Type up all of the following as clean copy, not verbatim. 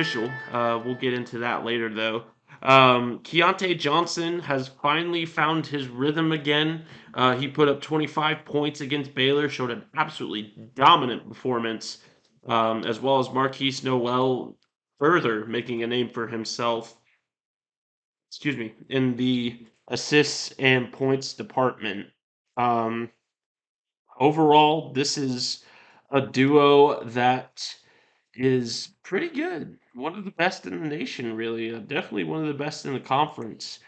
official. We'll get into that later, though. Keontae Johnson has finally found his rhythm again. He put up 25 points against Baylor, showed an absolutely dominant performance, as well as Marquise Noel further making a name for himself, in the assists and points department. Um, Overall, this is a duo that is pretty good. One of the best in the nation, really. Definitely one of the best in the conference.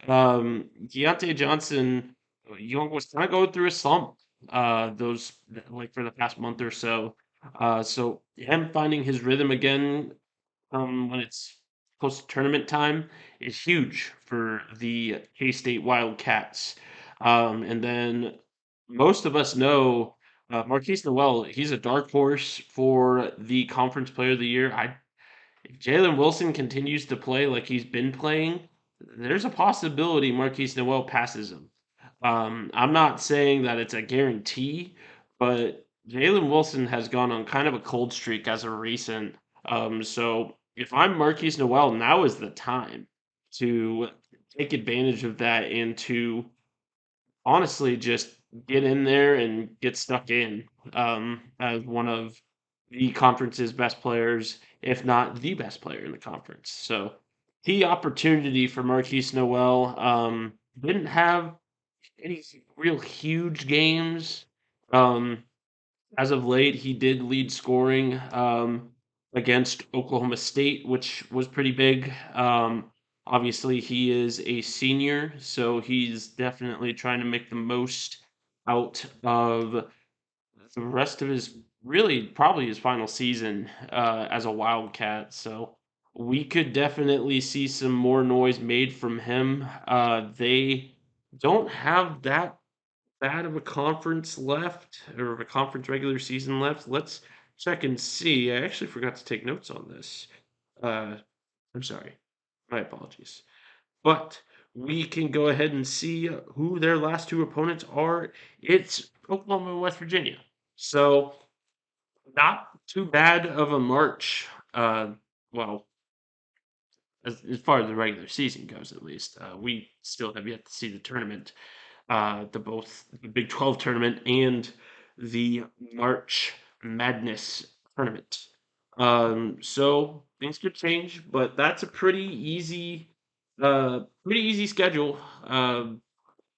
Deontay Johnson, was kind of going through a slump. Those like for the past month or so. So him finding his rhythm again, when it's close to tournament time, is huge for the K State Wildcats. And then most of us know Marquise Noel. He's a dark horse for the Conference Player of the Year. If Jalen Wilson continues to play like he's been playing, there's a possibility Marquise Noel passes him. I'm not saying that it's a guarantee, but Jalen Wilson has gone on kind of a cold streak as of recent. So if I'm Marquise Noel, now is the time to take advantage of that and to honestly just get in there and get stuck in, as one of the conference's best players, if not the best player in the conference. So key opportunity for Marquise Noel. Didn't have any real huge games. Um, as of late, he did lead scoring against Oklahoma State, which was pretty big. Obviously, he is a senior, so he's definitely trying to make the most out of the rest of his, really probably his final season as a Wildcat. So we could definitely see some more noise made from him. They don't have that bad of a conference left, or of a conference regular season left. Let's check and see. I actually forgot to take notes on this. Uh, I'm sorry. My apologies. But we can go ahead and see who their last two opponents are. It's Oklahoma and West Virginia. So not too bad of a March. Well, as far as the regular season goes, at least. We still have yet to see the tournament, the Big 12 tournament and the March Madness tournament. So things could change, but that's a pretty easy schedule.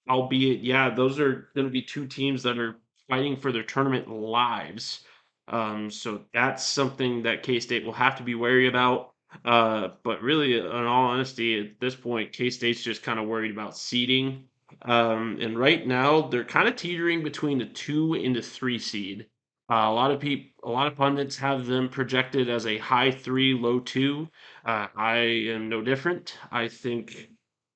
Albeit, yeah, those are going to be two teams that are fighting for their tournament lives. So that's something that K State will have to be wary about. But really, in all honesty, at this point, K State's just kind of worried about seeding. And right now, they're kind of teetering between the 2 and the 3 seed. A lot of pundits have them projected as a high three, low two. I am no different. I think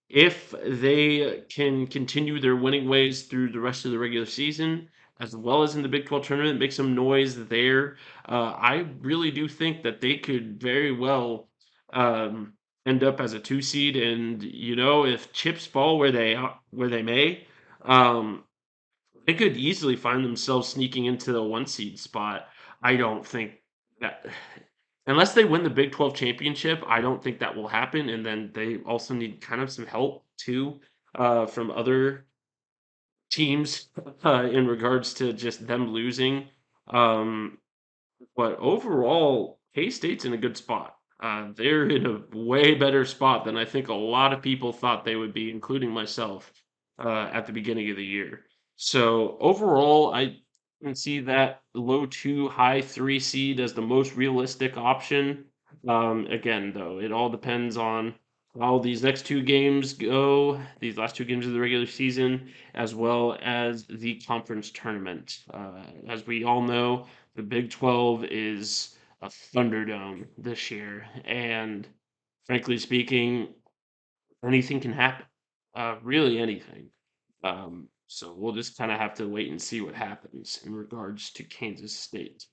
if they can continue their winning ways through the rest of the regular season, as well as in the Big 12 tournament, make some noise there, I really do think that they could very well um, end up as a 2 seed. And if chips fall where they may, um, they could easily find themselves sneaking into the 1 seed spot. I don't think that unless they win the Big 12 championship, I don't think that will happen. And then they also need kind of some help too, from other teams, in regards to just them losing. Um, but overall, K State's in a good spot. They're in a way better spot than I think a lot of people thought they would be, including myself, at the beginning of the year. So overall, I can see that low two, high three seed as the most realistic option. Again, though, it all depends on how these next two games go, these last two games of the regular season, as well as the conference tournament. As we all know, the Big 12 is a Thunderdome this year, and frankly speaking, anything can happen. Really anything. So we'll just kind of have to wait and see what happens in regards to Kansas State.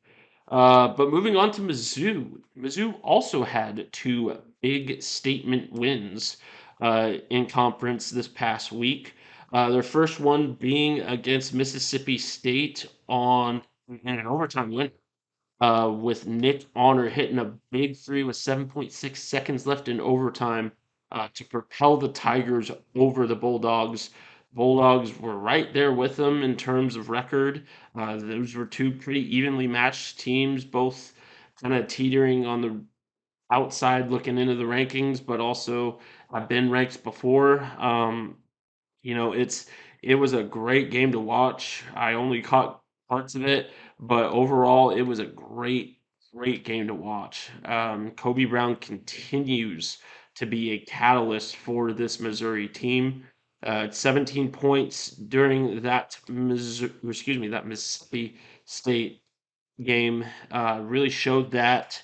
But moving on to Mizzou. Mizzou also had two big statement wins in conference this past week. Their first one being against Mississippi State in an overtime win. with Nick Honor hitting a big three with 7.6 seconds left in overtime to propel the Tigers over the Bulldogs. Bulldogs were right there with them in terms of record. Those were two pretty evenly matched teams, both kind of teetering on the outside looking into the rankings, but also have been ranked before. It was a great game to watch. I only caught parts of it, but overall, it was a great game to watch. Kobe Brown continues to be a catalyst for this Missouri team. 17 points during that Mississippi State game really showed that.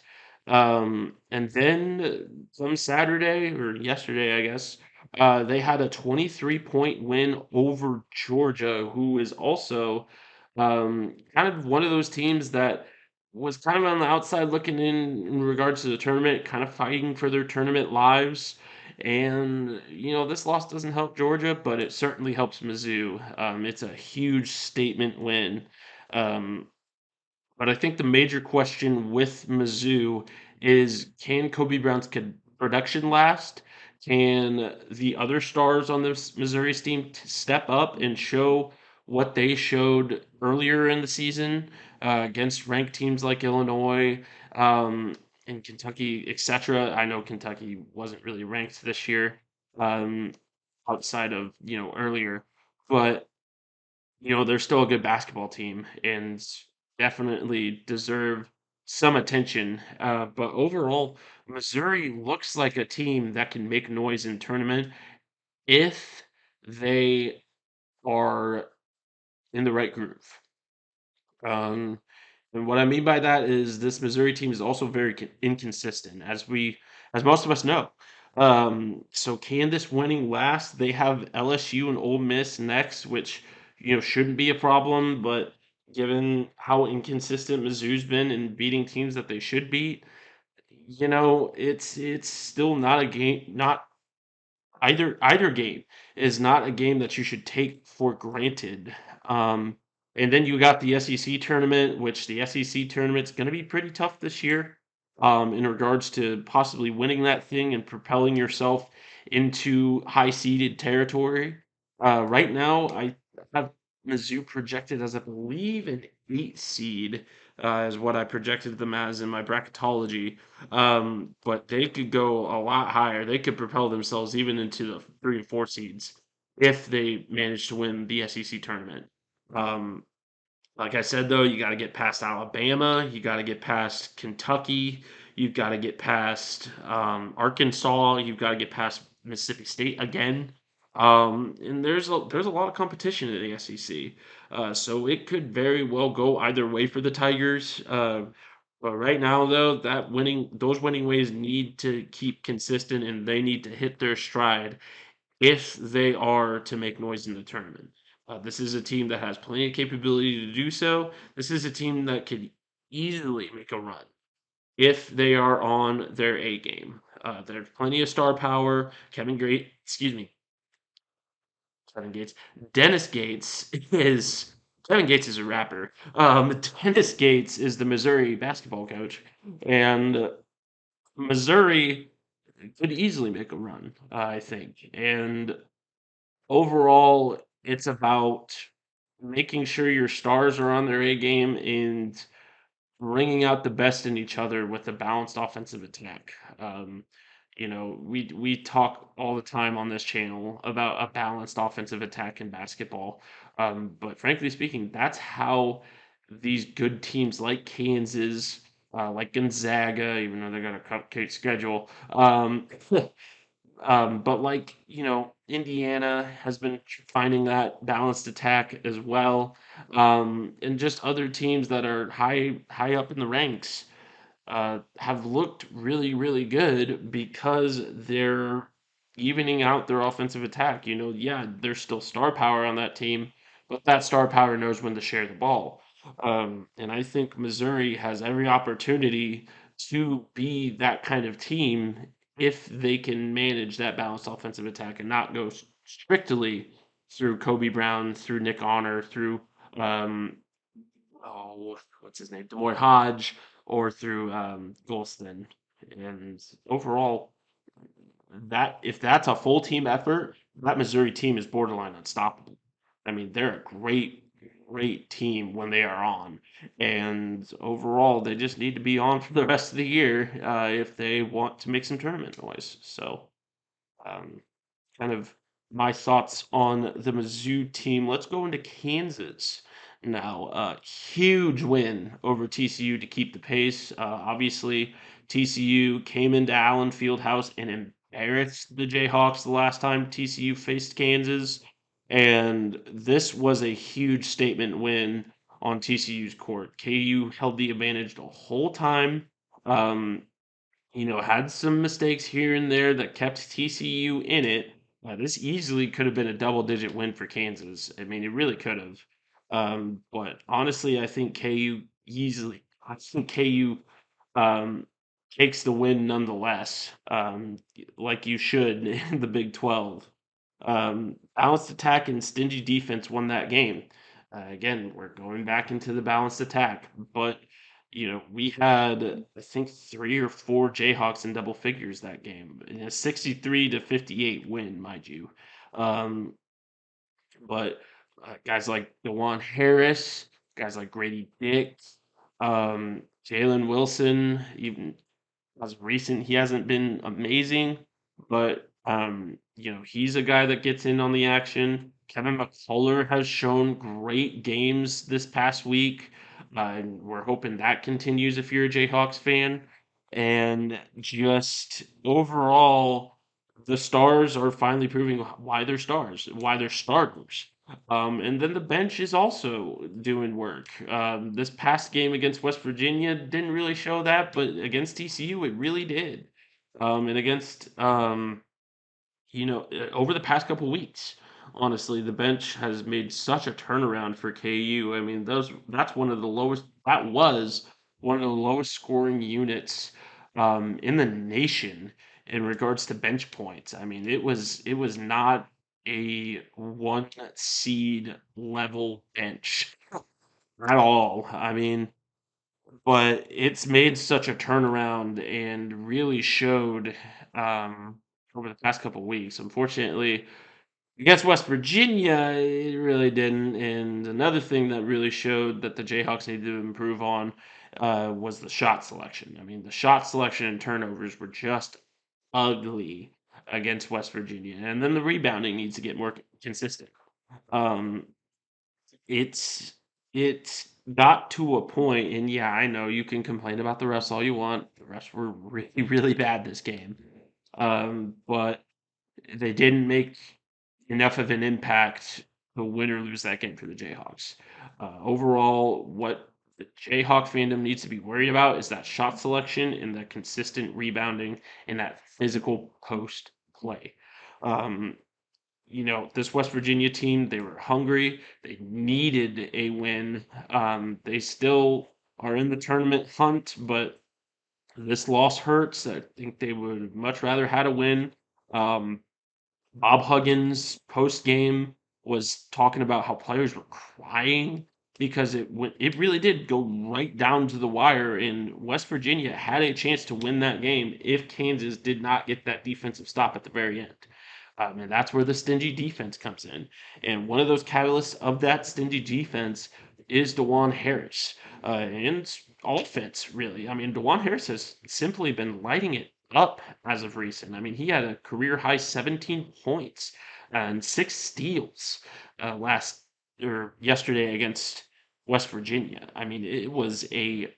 And then from Saturday or yesterday, I guess, they had a 23-point win over Georgia, who is also kind of one of those teams that was kind of on the outside looking in regards to the tournament, kind of fighting for their tournament lives. And, this loss doesn't help Georgia, but it certainly helps Mizzou. It's a huge statement win. Um, but I think the major question with Mizzou is, can Kobe Brown's production last? Can the other stars on this Missouri team step up and show what they showed earlier in the season against ranked teams like Illinois and Kentucky, etc.? I know Kentucky wasn't really ranked this year um, outside of earlier, but they're still a good basketball team and definitely deserve some attention. But overall, Missouri looks like a team that can make noise in tournament if they are in the right groove. Um, and what I mean by that is this Missouri team is also very inconsistent, as most of us know. So can this winning last? They have LSU and Ole Miss next, which shouldn't be a problem, but given how inconsistent Mizzou's been in beating teams that they should beat, it's still not a game, not either game is not a game that you should take for granted. Um, and then you got the SEC tournament, which the SEC tournament's going to be pretty tough this year in regards to possibly winning that thing and propelling yourself into high seeded territory. Right now, I have Mizzou projected as, I believe, an 8 seed, is what I projected them as in my bracketology. But they could go a lot higher. They could propel themselves even into the 3 and 4 seeds if they manage to win the SEC tournament. Um, like I said, though, you got to get past Alabama. You got to get past Kentucky. You've got to get past Arkansas. You've got to get past Mississippi State again. And there's a lot of competition in the SEC. So it could very well go either way for the Tigers. But right now, though, those winning ways need to keep consistent, and they need to hit their stride if they are to make noise in the tournament. This is a team that has plenty of capability to do so. This is a team that could easily make a run if they are on their A game. There's plenty of star power. Kevin Gates. Dennis Gates is Kevin Gates is a rapper. Dennis Gates is the Missouri basketball coach, and Missouri could easily make a run, I think. And overall, it's about making sure your stars are on their A game and bringing out the best in each other with a balanced offensive attack. We talk all the time on this channel about a balanced offensive attack in basketball. But frankly speaking, that's how these good teams like Kansas, like Gonzaga, even though they got a cupcake schedule, but Indiana has been finding that balanced attack as well, and just other teams that are high up in the ranks have looked really, really good because they're evening out their offensive attack. Yeah, there's still star power on that team, but that star power knows when to share the ball. And I think Missouri has every opportunity to be that kind of team if they can manage that balanced offensive attack and not go strictly through Kobe Brown, through Nick Honor, through um, oh, what's his name, Demoy Hodge, or through Golston. And overall, that if that's a full team effort, that Missouri team is borderline unstoppable. I mean, they're a great team when they are on, and overall, they just need to be on for the rest of the year if they want to make some tournament noise. So, um, kind of my thoughts on the Mizzou team. Let's go into Kansas now. Huge win over TCU to keep the pace. Obviously, TCU came into Allen Fieldhouse and embarrassed the Jayhawks the last time TCU faced Kansas. And this was a huge statement win on TCU's court. KU held the advantage the whole time. Um, had some mistakes here and there that kept TCU in it. This easily could have been a double-digit win for Kansas. I mean, it really could have. But honestly, I think KU um, takes the win nonetheless, like you should in the Big 12. Balanced attack and stingy defense won that game. Again, we're going back into the balanced attack, but we had I think 3 or 4 Jayhawks in double figures that game, in a 63-58 win, mind you. Um, but guys like Dewan Harris, guys like Grady Dick, Jalen Wilson, even as of recent, he hasn't been amazing, but he's a guy that gets in on the action. Kevin McCullough has shown great games this past week. And we're hoping that continues if you're a Jayhawks fan. And just overall, the stars are finally proving why they're stars, why they're starters. And then the bench is also doing work. This past game against West Virginia didn't really show that, but against TCU, it really did. And against, over the past couple weeks, honestly, the bench has made such a turnaround for KU. I mean, that was one of the lowest scoring units in the nation in regards to bench points. I mean, it was not a one seed level bench at all. I mean, but it's made such a turnaround and really showed um, over the past couple weeks. Unfortunately, against West Virginia, it really didn't. And another thing that really showed that the Jayhawks needed to improve on was the shot selection. I mean, the shot selection and turnovers were just ugly against West Virginia, and then the rebounding needs to get more consistent. Um, it's got to a point, and yeah, I know you can complain about the refs all you want. The refs were really, really bad this game. But they didn't make enough of an impact to win or lose that game for the Jayhawks. Overall, what the Jayhawk fandom needs to be worried about is that shot selection and that consistent rebounding and that physical post play. Um, this West Virginia team, they were hungry. They needed a win. They still are in the tournament hunt, but this loss hurts. I think they would much rather had a win. Um, Bob Huggins post game was talking about how players were crying because it really did go right down to the wire, and West Virginia had a chance to win that game if Kansas did not get that defensive stop at the very end. And that's where the stingy defense comes in. And one of those catalysts of that stingy defense is Dewan Harris. And offense, really. I mean, Dewan Harris has simply been lighting it up as of recent. I mean, he had a career high 17 points and 6 steals last or yesterday against West Virginia. I mean, it was a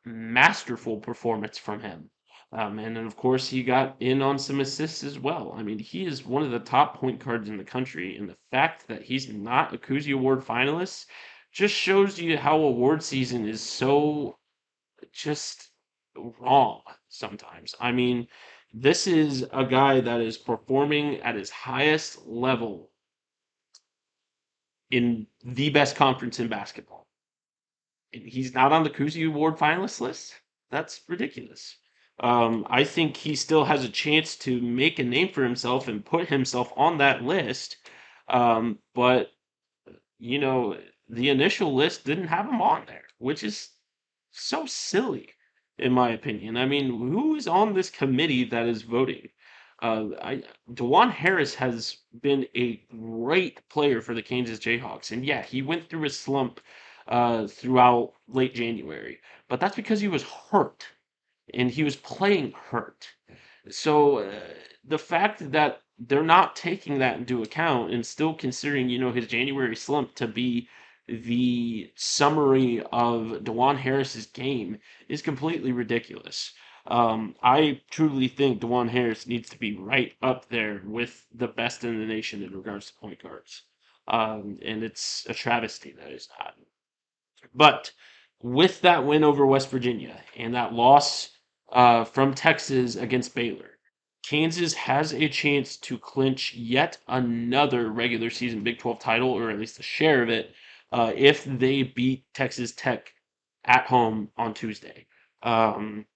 masterful performance from him. And then, of course, he got in on some assists as well. I mean, he is one of the top point guards in the country, and the fact that he's not a Cousy Award finalist just shows you how award season is so just wrong sometimes. I mean, this is a guy that is performing at his highest level in the best conference in basketball. And he's not on the Cousy Award finalist list. That's ridiculous. I think he still has a chance to make a name for himself and put himself on that list. But you know, the initial list didn't have him on there. which is so silly, in my opinion. I mean, who is on this committee that is voting? Dewan Harris has been a great player for the Kansas Jayhawks, and yeah, he went through a slump throughout late January, but that's because he was hurt and he was playing hurt. So the fact that they're not taking that into account and still considering, his January slump to be the summary of Dewan Harris's game is completely ridiculous. I truly think Dewan Harris needs to be right up there with the best in the nation in regards to point guards. And it's a travesty that he's not. But with that win over West Virginia and that loss from Texas against Baylor, Kansas has a chance to clinch yet another regular season Big 12 title, or at least a share of it, if they beat Texas Tech at home on Tuesday. Um,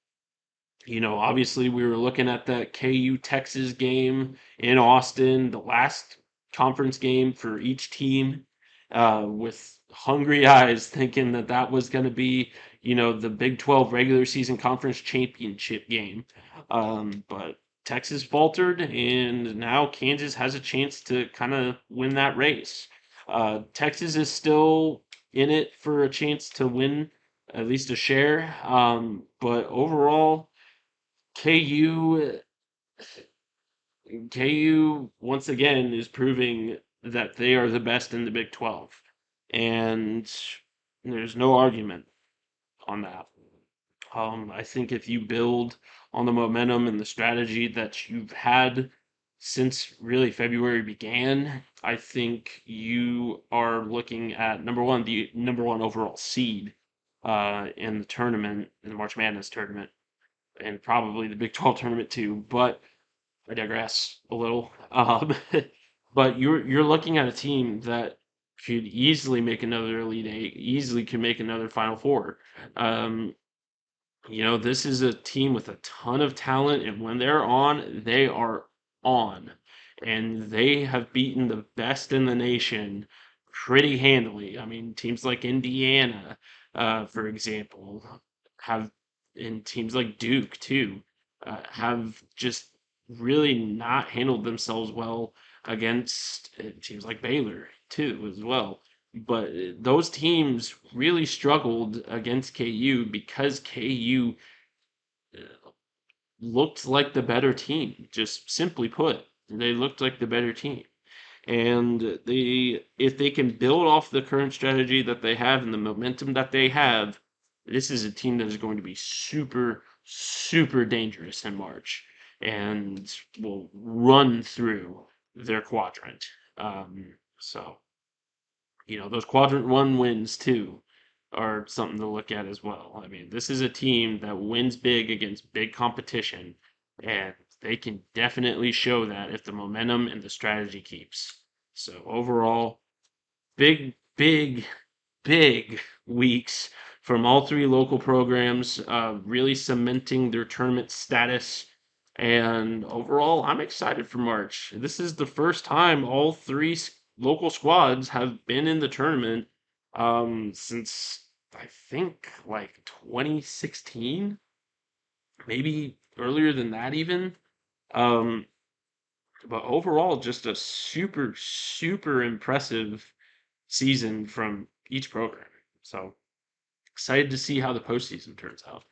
obviously we were looking at the KU Texas game in Austin, the last conference game for each team, with hungry eyes, thinking that that was going to be, the Big 12 regular season conference championship game. But Texas faltered, and now Kansas has a chance to kind of win that race. Texas is still in it for a chance to win at least a share. But overall, KU KU once again is proving that they are the best in the Big 12. And there's no argument on that. I think if you build on the momentum and the strategy that you've had since really February began, I think you are looking at number one, the number one overall seed in the tournament, in the March Madness tournament, and probably the Big 12 tournament too. But I digress a little. But you're looking at a team that could easily make another Elite Eight, easily could make another Final Four. Um, this is a team with a ton of talent, and when they're on, they are on. And they have beaten the best in the nation pretty handily. I mean, teams like Indiana, for example, have, and teams like Duke, too, have just really not handled themselves well against teams like Baylor, too, as well. But those teams really struggled against KU because KU looked like the better team. Just simply put, they looked like the better team. And if they can build off the current strategy that they have and the momentum that they have, this is a team that is going to be super, super dangerous in March and will run through their quadrant. So those quadrant one wins too are something to look at as well. I mean, this is a team that wins big against big competition, and they can definitely show that if the momentum and the strategy keeps. So overall, big, big, big weeks from all three local programs, really cementing their tournament status. And overall, I'm excited for March. This is the first time all three local squads have been in the tournament since I think like 2016, maybe earlier than that even. Um, but overall, just a super, super impressive season from each program. So excited to see how the postseason turns out.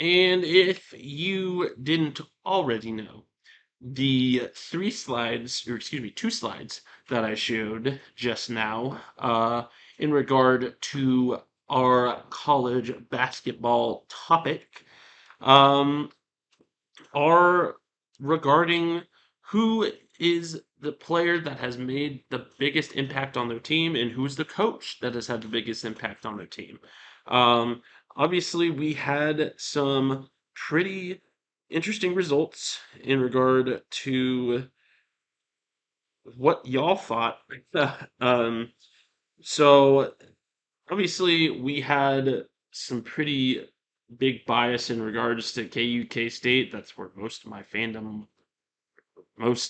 And if you didn't already know, the three slides, or excuse me, two slides that I showed just now, in regard to our college basketball topic, um, are regarding who is the player that has made the biggest impact on their team and who's the coach that has had the biggest impact on their team. Um, Obviously, we had some pretty interesting results in regard to what y'all thought. um, so obviously we had some pretty big bias in regards to KU K State. That's where most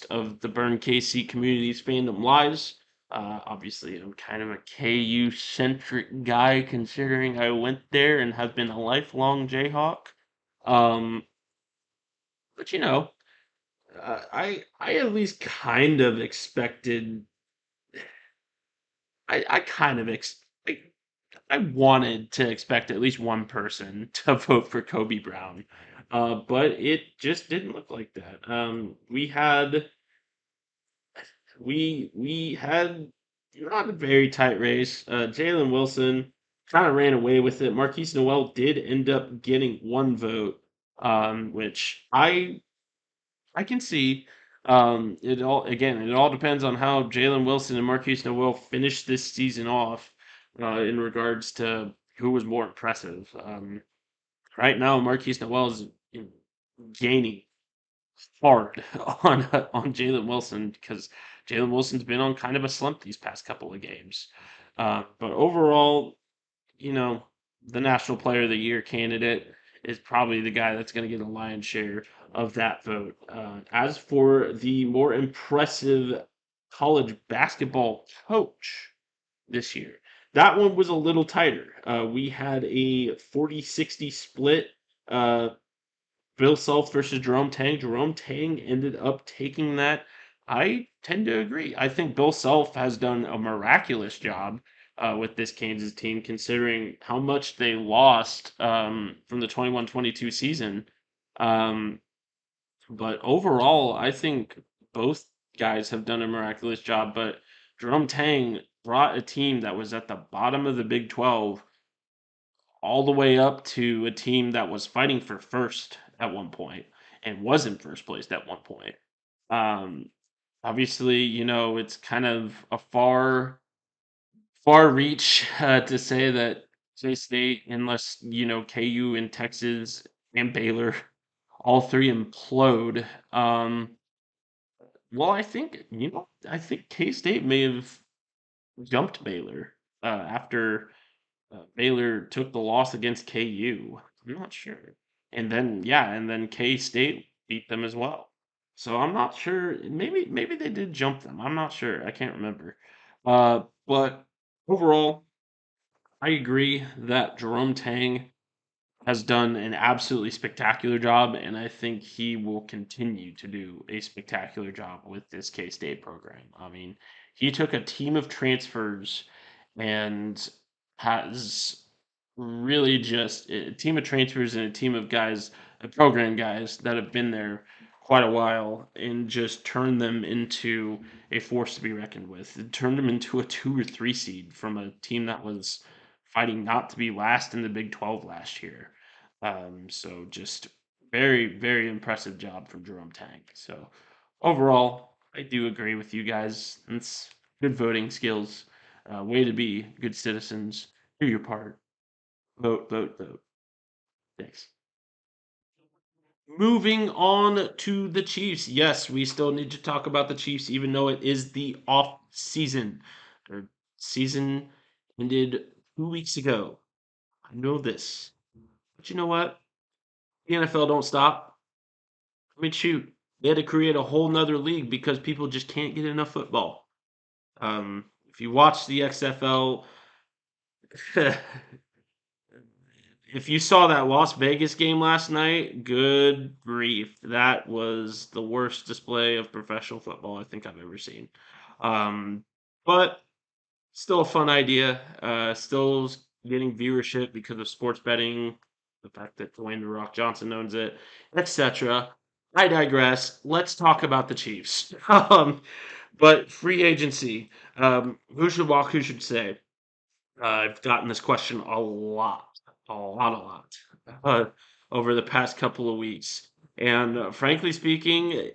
of the Burn KC community's fandom lies. Obviously, I'm kind of a KU centric guy considering I went there and have been a lifelong Jayhawk. Um, but I at least kind of expected. I kind of I wanted to expect at least one person to vote for Kobe Brown, but it just didn't look like that. We had not a very tight race. Jalen Wilson kind of ran away with it. Marquise Noel did end up getting one vote, which I can see. It all depends on how Jalen Wilson and Marquise Noel finish this season off, in regards to who was more impressive. Right now, Marquise Noel is gaining hard on Jalen Wilson because Jalen Wilson's been on kind of a slump these past couple of games. But overall, you know, the National Player of the Year candidate is probably the guy that's going to get a lion's share of that vote. As for the more impressive college basketball coach this year, that one was a little tighter. We had a 40-60 split. Uh, Bill Self versus Jerome Tang. Jerome Tang ended up taking that. I tend to agree. I think Bill Self has done a miraculous job with this Kansas team, considering how much they lost from the 21-22 season. Um, but overall, I think both guys have done a miraculous job. But Jerome Tang brought a team that was at the bottom of the Big 12 all the way up to a team that was fighting for first at one point and was in first place at one point. Um, Obviously, it's kind of a far reach to say that K State, unless KU and Texas and Baylor, all three implode. Well, I think K State may have jumped Baylor after Baylor took the loss against KU. I'm not sure. And then K State beat them as well. So I'm not sure. Maybe they did jump them. I'm not sure. I can't remember. But overall, I agree that Jerome Tang has done an absolutely spectacular job, and I think he will continue to do a spectacular job with this K State program. I mean, he took a team of transfers and has really just a team of transfers and a team of guys, program guys that have been there quite a while, and just turned them into a force to be reckoned with. It turned them into a 2 or 3 seed from a team that was fighting not to be last in the Big 12 last year. So just very, very impressive job from Jerome Tang. So overall, I do agree with you guys. It's good voting skills. Way to be good citizens. Do your part. Vote, vote, vote. Thanks. Moving on to the Chiefs. Yes, we still need to talk about the Chiefs, even though it is the off season. Their season ended 2 weeks ago. I know this. But you know what? The NFL don't stop. I mean, shoot, they had to create a whole nother league because people just can't get enough football. If you watch the XFL, if you saw that Las Vegas game last night, good grief, that was the worst display of professional football I think I've ever seen. But still a fun idea. Still getting viewership because of sports betting, the fact that Dwayne The Rock Johnson owns it, etc. I digress. Let's talk about the Chiefs. But free agency. Who should walk? Who should stay? I've gotten this question a lot, uh, over the past couple of weeks. And frankly speaking,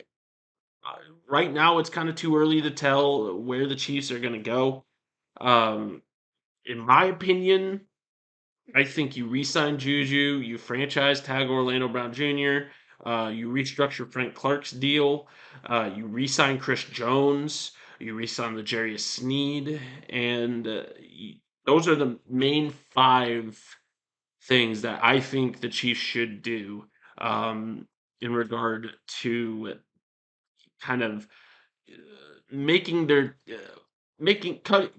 right now it's kind of too early to tell where the Chiefs are going to go. Um, in my opinion, I think you re-sign Juju, you franchise tag Orlando Brown Jr., you restructure Frank Clark's deal, you re-sign Chris Jones. You re-sign the Jarius Sneed, and those are the main five things that I think the Chiefs should do in regard to kind of making their making cut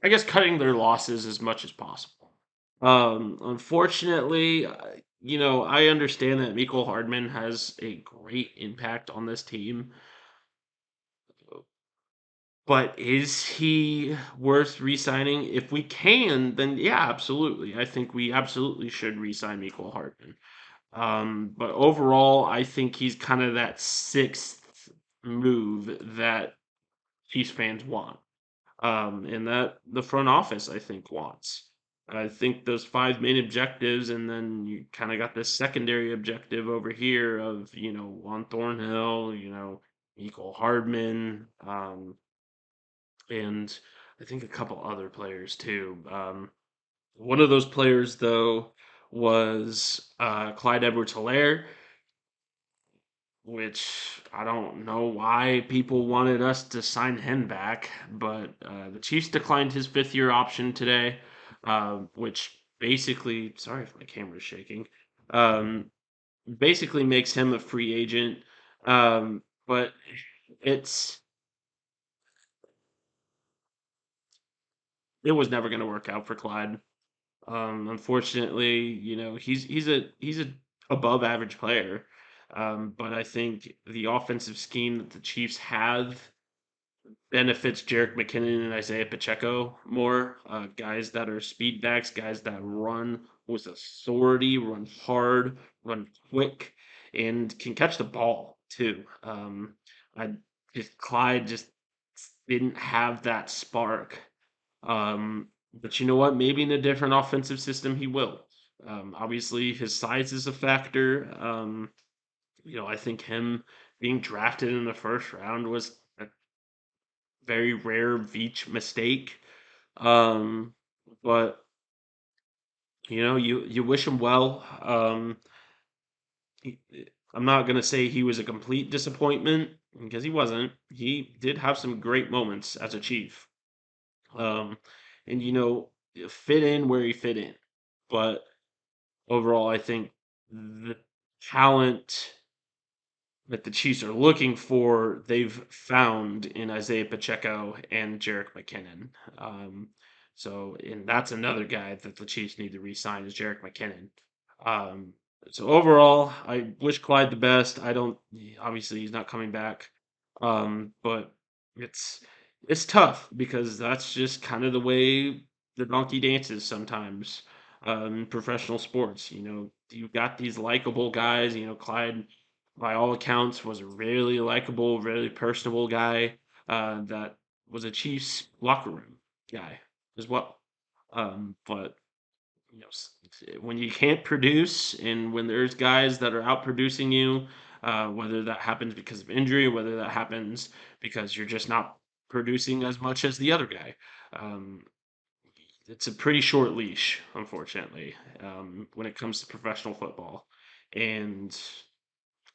I guess cutting their losses as much as possible. Unfortunately, I understand that Mecole Hardman has a great impact on this team, but is he worth re-signing? If we can, then yeah, absolutely. I think we absolutely should re-sign Mecole Hardman. But overall, I think he's kind of that sixth move that Chiefs fans want. And that the front office, I think, wants. I think those five main objectives, and then you kind of got this secondary objective over here of, Juan Thornhill, Mecole Hardman, and I think a couple other players too. One of those players, though, was Clyde Edwards-Helaire, which I don't know why people wanted us to sign him back, but the Chiefs declined his fifth-year option today, which basically, sorry if my camera's shaking, um, basically makes him a free agent. But it's it was never going to work out for Clyde. Unfortunately, he's a above average player. But I think the offensive scheme that the Chiefs have benefits Jerick McKinnon and Isaiah Pacheco more. Guys that are speed backs, guys that run with authority, run hard, run quick, and can catch the ball too. I Clyde just didn't have that spark. But you know what? Maybe in a different offensive system, he will. Obviously, his size is a factor. I think him being drafted in the first round was a very rare Veach mistake. Um, but you wish him well. He, I'm not gonna say he was a complete disappointment because he wasn't. He did have some great moments as a Chief. Um, and fit in where he fit in. But overall, I think the talent that the Chiefs are looking for, they've found in Isaiah Pacheco and Jerick McKinnon. And that's another guy that the Chiefs need to re-sign is Jerick McKinnon. Um, so overall, I wish Clyde the best. I don't. Obviously, he's not coming back. But it's it's tough because that's just kind of the way the donkey dances sometimes. In professional sports, you've got these likable guys. Clyde by all accounts, was a really likable, really personable guy that was a Chiefs locker room guy as well. But when you can't produce, and when there's guys that are out producing you, whether that happens because of injury, whether that happens because you're just not producing as much as the other guy, um, it's a pretty short leash, unfortunately, when it comes to professional football. And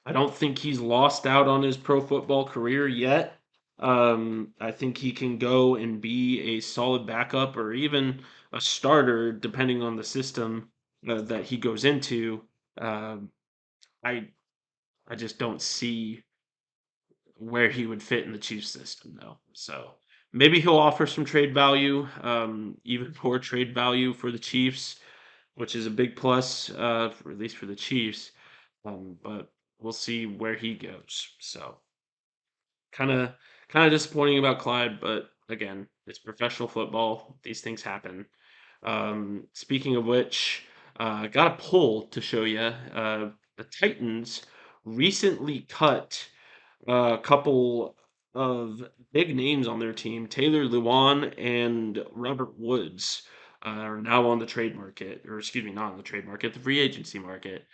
I don't think he's lost out on his pro football career yet. I think he can go and be a solid backup or even a starter, depending on the system that he goes into. Um, I I just don't see where he would fit in the Chiefs system, though. So maybe he'll offer some trade value, even more trade value for the Chiefs, which is a big plus, at least for the Chiefs. But we'll see where he goes. So kind of kind of disappointing about Clyde, but again, it's professional football. These things happen. Speaking of which, I got a poll to show you. The Titans recently cut a couple of big names on their team. Taylor Lewan and Robert Woods are now on the trade market, or excuse me, not on the trade market, the free agency market.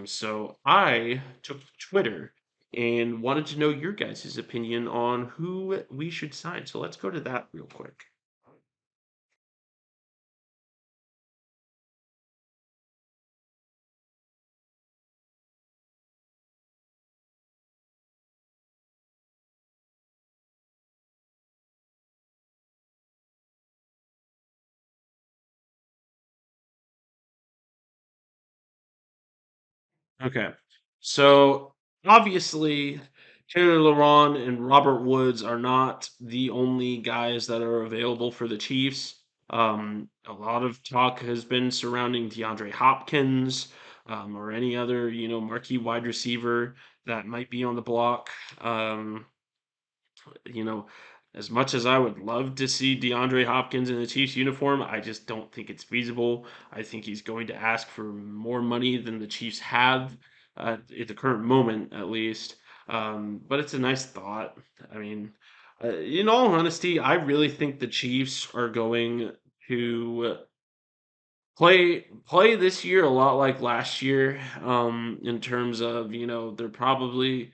So I took to Twitter and wanted to know your guys' opinion on who we should sign. So let's go to that real quick. Okay. So obviously, Taylor Lewan and Robert Woods are not the only guys that are available for the Chiefs. A lot of talk has been surrounding DeAndre Hopkins, or any other, marquee wide receiver that might be on the block. Um, you know, as much as I would love to see DeAndre Hopkins in the Chiefs uniform, I just don't think it's feasible. I think he's going to ask for more money than the Chiefs have at the current moment, at least. But it's a nice thought. I mean, in all honesty, I really think the Chiefs are going to play this year a lot like last year, in terms of, they're probably,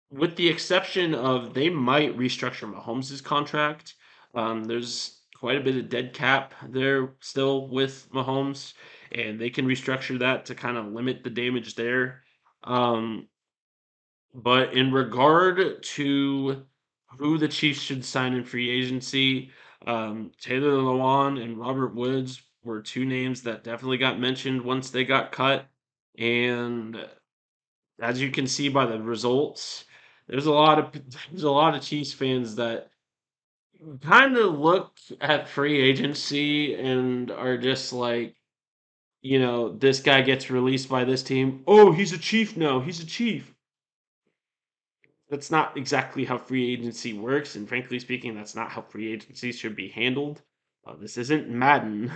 with the exception of they might restructure Mahomes' contract. There's quite a bit of dead cap there still with Mahomes, and they can restructure that to kind of limit the damage there. Um, but in regard to who the Chiefs should sign in free agency, Taylor Lewan and Robert Woods were two names that definitely got mentioned once they got cut. And as you can see by the results, there's a lot of there's a lot of Chiefs fans that kind of look at free agency and are just like, this guy gets released by this team. Oh, he's a Chief now. He's a Chief. That's not exactly how free agency works, and frankly speaking, that's not how free agency should be handled. This isn't Madden.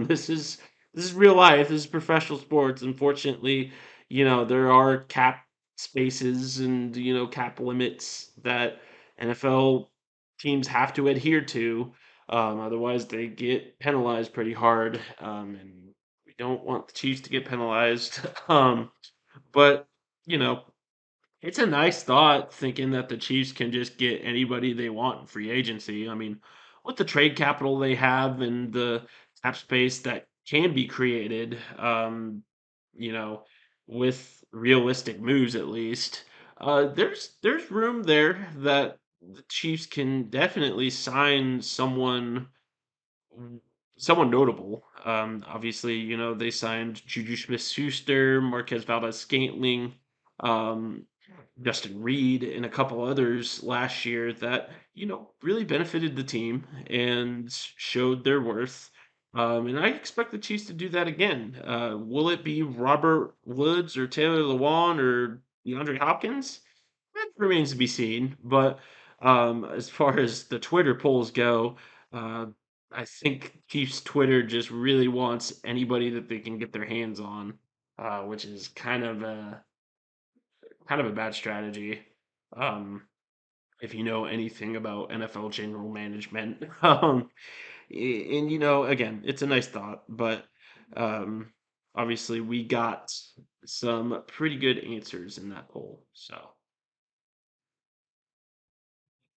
This is real life. This is professional sports. Unfortunately, there are cap spaces and cap limits that NFL teams have to adhere to. Otherwise, they get penalized pretty hard, and we don't want the Chiefs to get penalized. But you know, it's a nice thought thinking that the Chiefs can just get anybody they want in free agency. I mean, with the trade capital they have and the cap space that can be created, you know, with realistic moves at least, there's room there that the Chiefs can definitely sign someone notable. Obviously, they signed Juju Smith-Schuster, Marquez Valdez-Scantling, um, Justin Reed, and a couple others last year that really benefited the team and showed their worth. And I expect the Chiefs to do that again. Will it be Robert Woods or Taylor Lewan or DeAndre Hopkins? That remains to be seen. But as far as the Twitter polls go, uh, I think Chiefs Twitter just really wants anybody that they can get their hands on, which is kind of a bad strategy. Um, if you know anything about NFL general management, and again, it's a nice thought, but um, obviously we got some pretty good answers in that poll. So,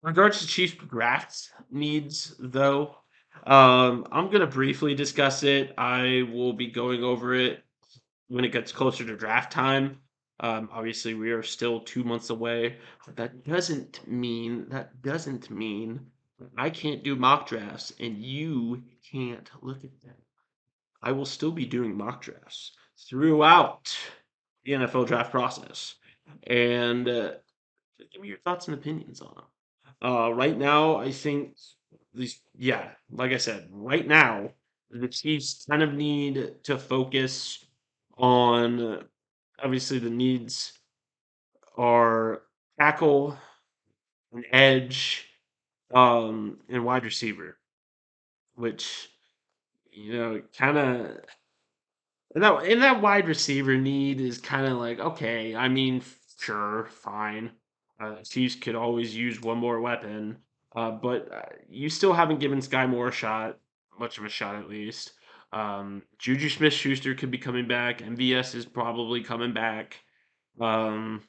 in regards to Chiefs draft needs, though, I'm gonna briefly discuss it. I will be going over it when it gets closer to draft time. Obviously, we are still 2 months away, but that doesn't mean I can't do mock drafts and you can't look at them. I will still be doing mock drafts throughout the NFL draft process, and give me your thoughts and opinions on them. Right now, I think these, yeah, like I said, right now, the Chiefs kind of need to focus on, obviously, the needs are tackle, an edge, and wide receiver, which, kind of, and that wide receiver need is kind of like, okay, I mean, sure, fine. Chiefs could always use one more weapon, but you still haven't given Sky Moore a shot, much of a shot at least. Juju Smith-Schuster could be coming back. MVS is probably coming back. Um,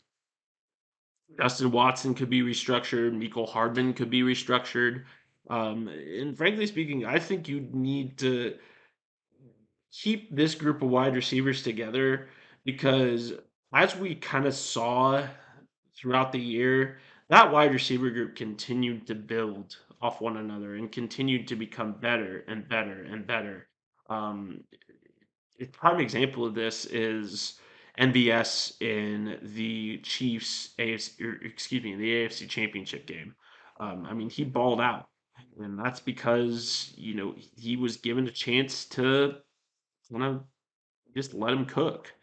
Justin Watson could be restructured. Mecole Hardman could be restructured. And frankly speaking, I think you need to keep this group of wide receivers together because as we kind of saw throughout the year, that wide receiver group continued to build off one another and continued to become better and better and better. Um, a prime example of this is NBS in the Chiefs AFC, or excuse me, the AFC Championship game. I mean, he balled out, and that's because he was given a chance to kind of just let him cook.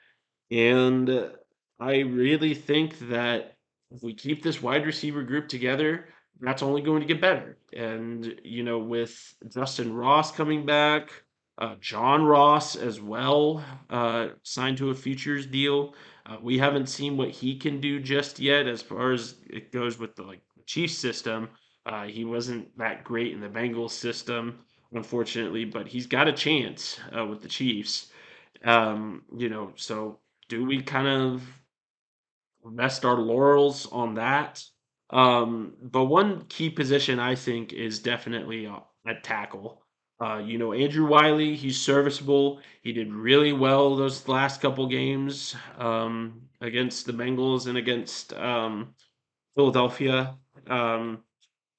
And I really think that if we keep this wide receiver group together, that's only going to get better. And, with Justin Ross coming back, John Ross as well, signed to a futures deal. We haven't seen what he can do just yet as far as it goes with the Chiefs system. He wasn't that great in the Bengals system, unfortunately, but he's got a chance with the Chiefs. So do we kind of rest our laurels on that? But one key position I think is definitely at tackle. Andrew Wiley, he's serviceable. He did really well those last couple games against the Bengals and against Philadelphia. Um,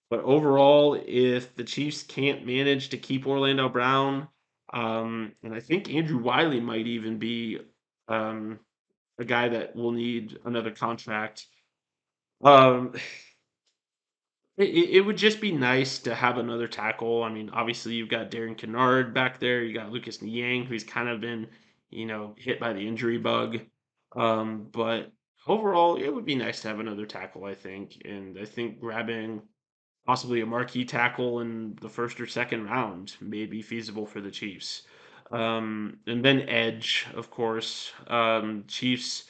but overall, if the Chiefs can't manage to keep Orlando Brown, and I think Andrew Wiley might even be um, a guy that will need another contract. Um, it would just be nice to have another tackle. I mean, obviously you've got Darren Kennard back there. You got Lucas Niang, who's kind of been, hit by the injury bug. But overall, it would be nice to have another tackle, I think. And I think grabbing possibly a marquee tackle in the first or second round may be feasible for the Chiefs. And then edge, of course. Chiefs,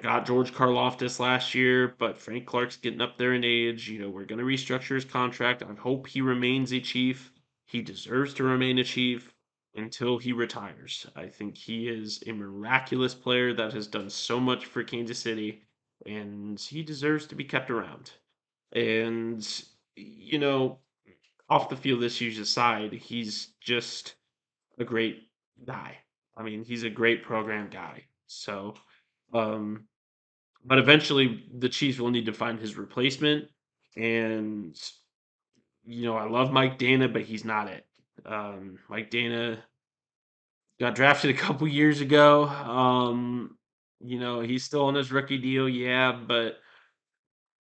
got George Karlaftis last year, but Frank Clark's getting up there in age. We're going to restructure his contract. I hope he remains a Chief. He deserves to remain a Chief until he retires. I think he is a miraculous player that has done so much for Kansas City, and he deserves to be kept around. And, you know, off the field issues aside, he's just a great guy. I mean, he's a great program guy. So, um, but eventually the Chiefs will need to find his replacement. And, I love Mike Dana, but he's not it. Mike Dana got drafted a couple years ago. He's still on his rookie deal, yeah, but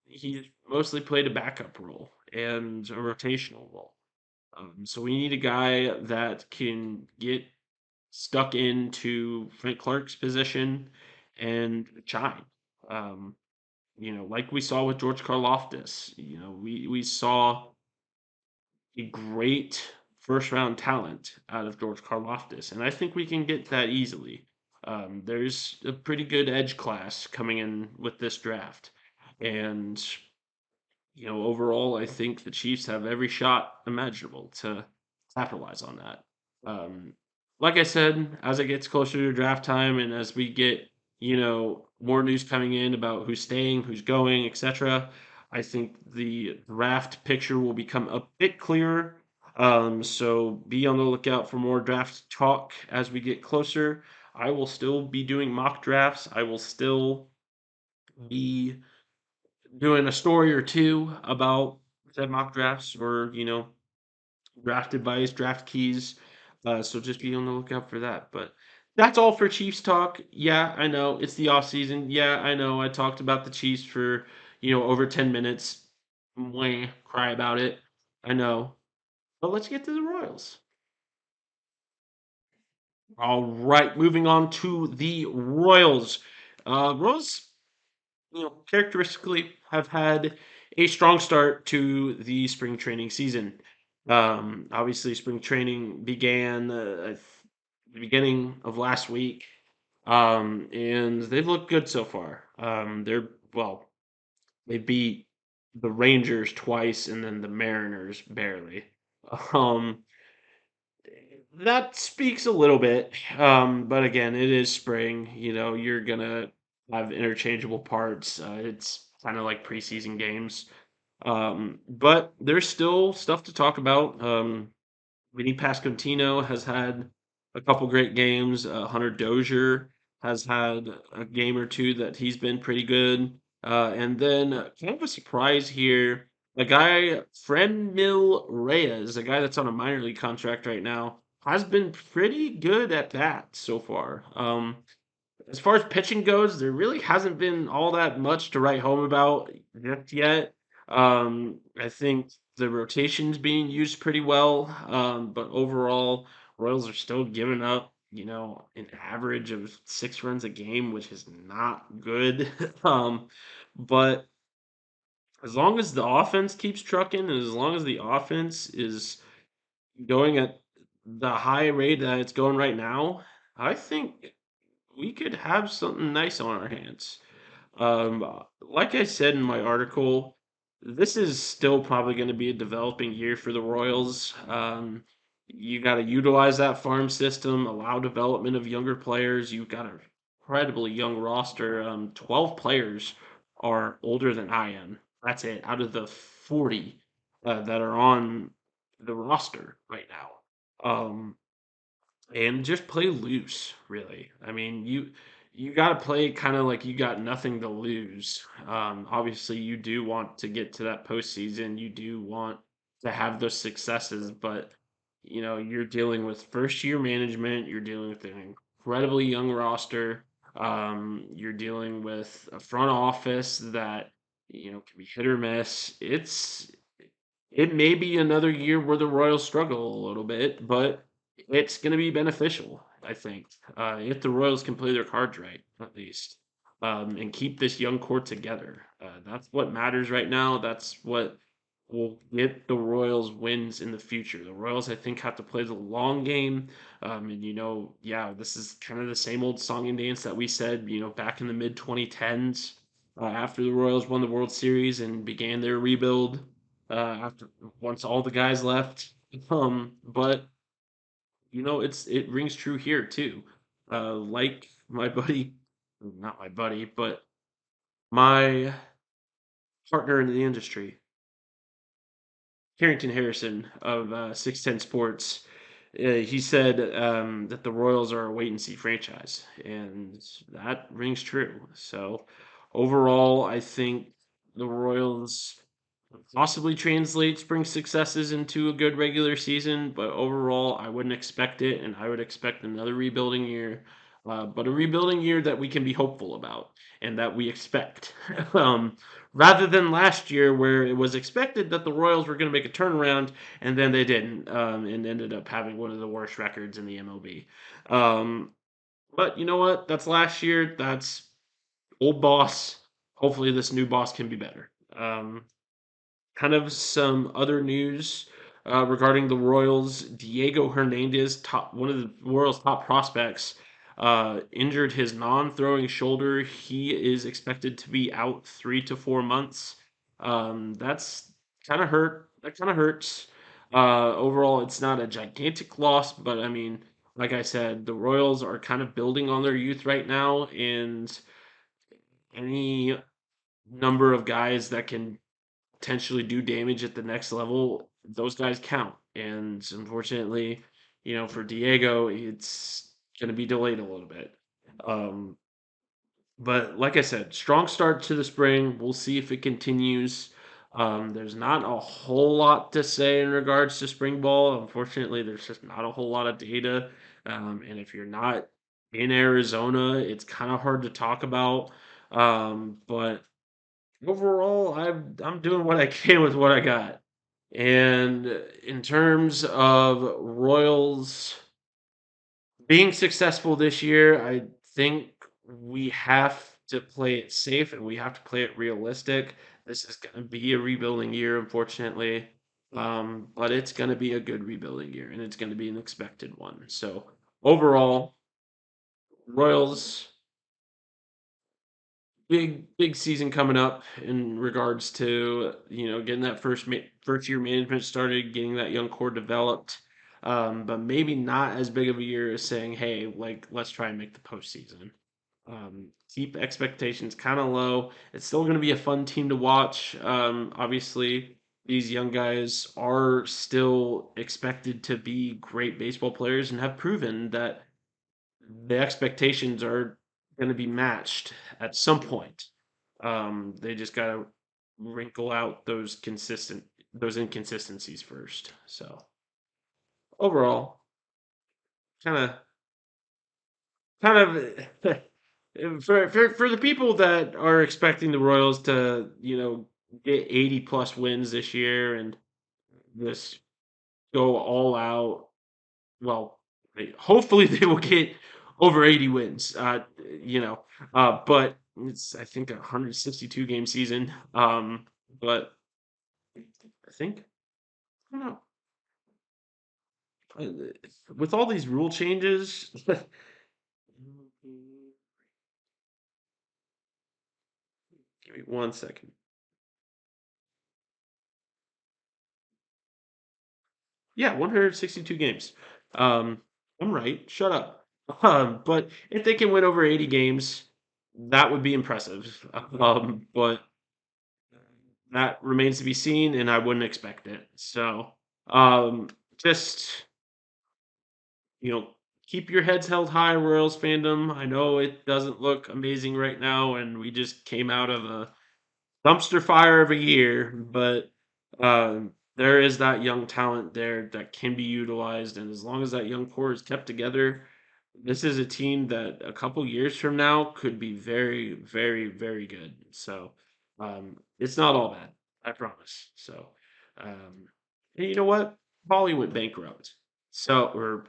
he mostly played a backup role and a rotational role. So we need a guy that can get stuck into Frank Clark's position and shine. Um, like we saw with George Karlaftis. We saw a great first round talent out of George Karlaftis, and I think we can get that easily. There's a pretty good edge class coming in with this draft, and overall, I think the Chiefs have every shot imaginable to capitalize on that. Um, like I said, as it gets closer to draft time and as we get, more news coming in about who's staying, who's going, etc., I think the draft picture will become a bit clearer. So be on the lookout for more draft talk as we get closer. I will still be doing mock drafts. I will still be doing a story or two about said mock drafts or draft advice, draft keys. So just be on the lookout for that. But that's all for Chiefs talk. Yeah, I know it's the off season. Yeah, I know I talked about the Chiefs for over 10 minutes. Wah, cry about it. I know. But let's get to the Royals. All right, moving on to the Royals. Royals characteristically have had a strong start to the spring training season. Obviously, spring training began at the beginning of last week, and they've looked good so far. They beat the Rangers twice and then the Mariners barely. Um, that speaks a little bit, but again, it is spring. You're gonna have interchangeable parts. It's kind of like preseason games, but there's still stuff to talk about. Vinny Pasquantino has had a couple great games. Hunter Dozier has had a game or two that he's been pretty good. And then kind of a surprise here, a guy, Frenmil Reyes, a guy that's on a minor league contract right now, has been pretty good at that so far. as far as pitching goes, there really hasn't been all that much to write home about just yet. I think the rotation's being used pretty well, but overall, Royals are still giving up, an average of 6 runs a game, which is not good. But as long as the offense keeps trucking, and as long as the offense is going at the high rate that it's going right now, I think we could have something nice on our hands. Like I said in my article, this is still probably going to be a developing year for the Royals. You got to utilize that farm system, allow development of younger players. You've got an incredibly young roster. 12 players are older than I am. That's it, out of the 40 that are on the roster right now. And just play loose, really. I mean, you got to play kind of like you got nothing to lose. Obviously, you do want to get to that postseason. You do want to have those successes, but you're dealing with first year management. You're dealing with an incredibly young roster. You're dealing with a front office that can be hit or miss. It may be another year where the Royals struggle a little bit, but it's going to be beneficial, I think, if the Royals can play their cards right, at least, and keep this young core together. That's what matters right now. That's what will get the Royals wins in the future. The Royals, I think, have to play the long game. And, yeah, this is kind of the same old song and dance that we said, back in the mid 2010s, after the Royals won the World Series and began their rebuild after once all the guys left. But it rings true here too. Like my buddy, not my buddy, but my partner in the industry, Carrington Harrison of 610 Sports. He said that the Royals are a wait and see franchise, and that rings true. So overall, I think the Royals possibly translate spring successes into a good regular season, but overall, I wouldn't expect it, and I would expect another rebuilding year. But a rebuilding year that we can be hopeful about and that we expect. um, Rather than last year where it was expected that the Royals were going to make a turnaround and then they didn't, and ended up having one of the worst records in the MLB. Um, but you know what? That's last year. That's old boss. Hopefully, this new boss can be better. Kind of some other news regarding the Royals. Diego Hernandez, one of the Royals' top prospects, injured his non-throwing shoulder. He is expected to be out 3 to 4 months. That's kind of hurt. That kind of hurts. Overall, it's not a gigantic loss, but I mean, like I said, the Royals are kind of building on their youth right now, and any number of guys that can potentially do damage at the next level, those guys count. And unfortunately, for Diego, it's going to be delayed a little bit. Um, but like I said, strong start to the spring. We'll see if it continues. There's not a whole lot to say in regards to spring ball. Unfortunately, there's just not a whole lot of data. And if you're not in Arizona, it's kind of hard to talk about. But overall, I'm doing what I can with what I got. And in terms of Royals being successful this year, I think we have to play it safe and we have to play it realistic. This is going to be a rebuilding year, unfortunately. But it's going to be a good rebuilding year and it's going to be an expected one. So overall, Royals big season coming up in regards to getting that first year management started, getting that young core developed. But maybe not as big of a year as saying, hey, like let's try and make the postseason. Keep expectations kind of low. It's still going to be a fun team to watch. Obviously, these young guys are still expected to be great baseball players and have proven that the expectations are going to be matched at some point. They just got to wrinkle out those inconsistencies first. So overall, kind of kind of For the people that are expecting the Royals to, get 80 plus wins this year and just go all out, well, hopefully they will get over 80 wins. But it's I think a 162 game season. But I think I don't know. With all these rule changes, give me 1 second. Yeah, 162 games. Um, I'm right. Shut up. But if they can win over 80 games, that would be impressive. But that remains to be seen, and I wouldn't expect it. So, um, just you know, keep your heads held high, Royals fandom. I know it doesn't look amazing right now, and we just came out of a dumpster fire of a year, but there is that young talent there that can be utilized, and as long as that young core is kept together, this is a team that a couple years from now could be very, very, very good. So it's not all bad, I promise. So, and you know what? Bali went bankrupt. So,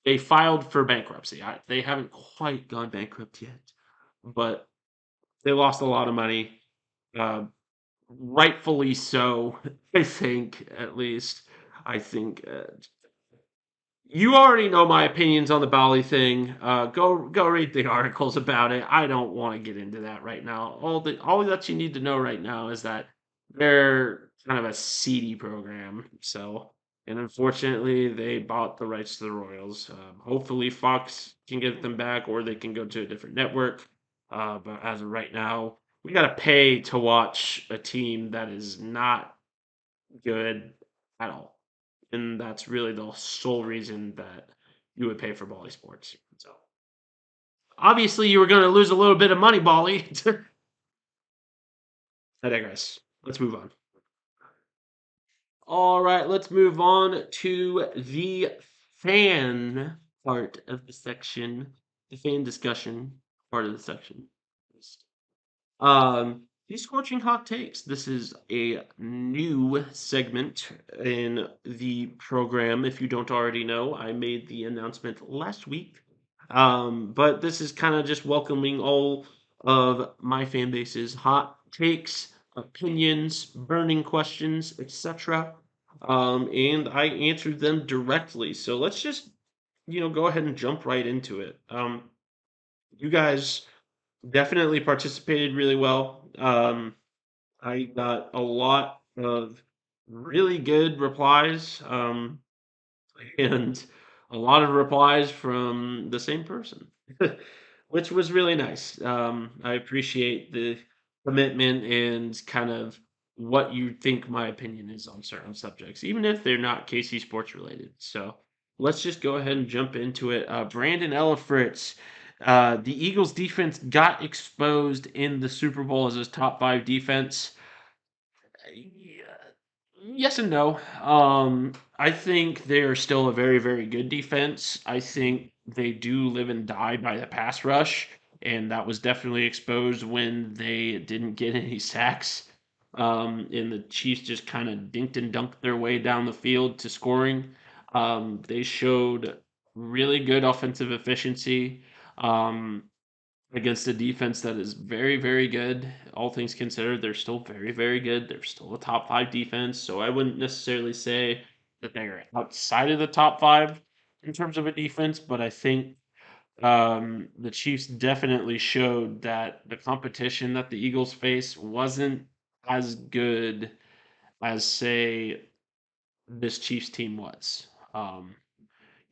they filed for bankruptcy. They haven't quite gone bankrupt yet, but they lost a lot of money. Uh, Rightfully so, I think, at least. I think you already know my opinions on the Bali thing. Go read the articles about it. I don't want to get into that right now. All that you need to know right now is that they're kind of a seedy program. So, and unfortunately, they bought the rights to the Royals. Hopefully, Fox can get them back, or they can go to a different network. But as of right now, we got to pay to watch a team that is not good at all. And that's really the sole reason that you would pay for Bally Sports. So obviously you were going to lose a little bit of money, Bally. I digress. Let's move on. All right, let's move on to the fan part of the section, the fan discussion part of the section. These scorching hot takes. This is a new segment in the program. If you don't already know, I made the announcement last week. But this is kind of just welcoming all of my fan base's hot takes, opinions, burning questions, etc. And I answered them directly. So let's just, go ahead and jump right into it. You guys definitely participated really well. I got a lot of really good replies, and a lot of replies from the same person, which was really nice. I appreciate the commitment and kind of what you think my opinion is on certain subjects, even if they're not KC sports related. So let's just go ahead and jump into it. Brandon Ellifritz, the Eagles defense got exposed in the Super Bowl as a top five defense. Yeah, yes and no. I think they are still a very, very good defense. I think they do live and die by the pass rush, and that was definitely exposed when they didn't get any sacks. And the Chiefs just kind of dinked and dunked their way down the field to scoring. They showed really good offensive efficiency. Um, against a defense that is very, very good. All things considered, they're still very, very good. They're still a top five defense. So I wouldn't necessarily say that they're outside of the top five in terms of a defense, but I think the Chiefs definitely showed that the competition that the Eagles face wasn't as good as, say, this Chiefs team was.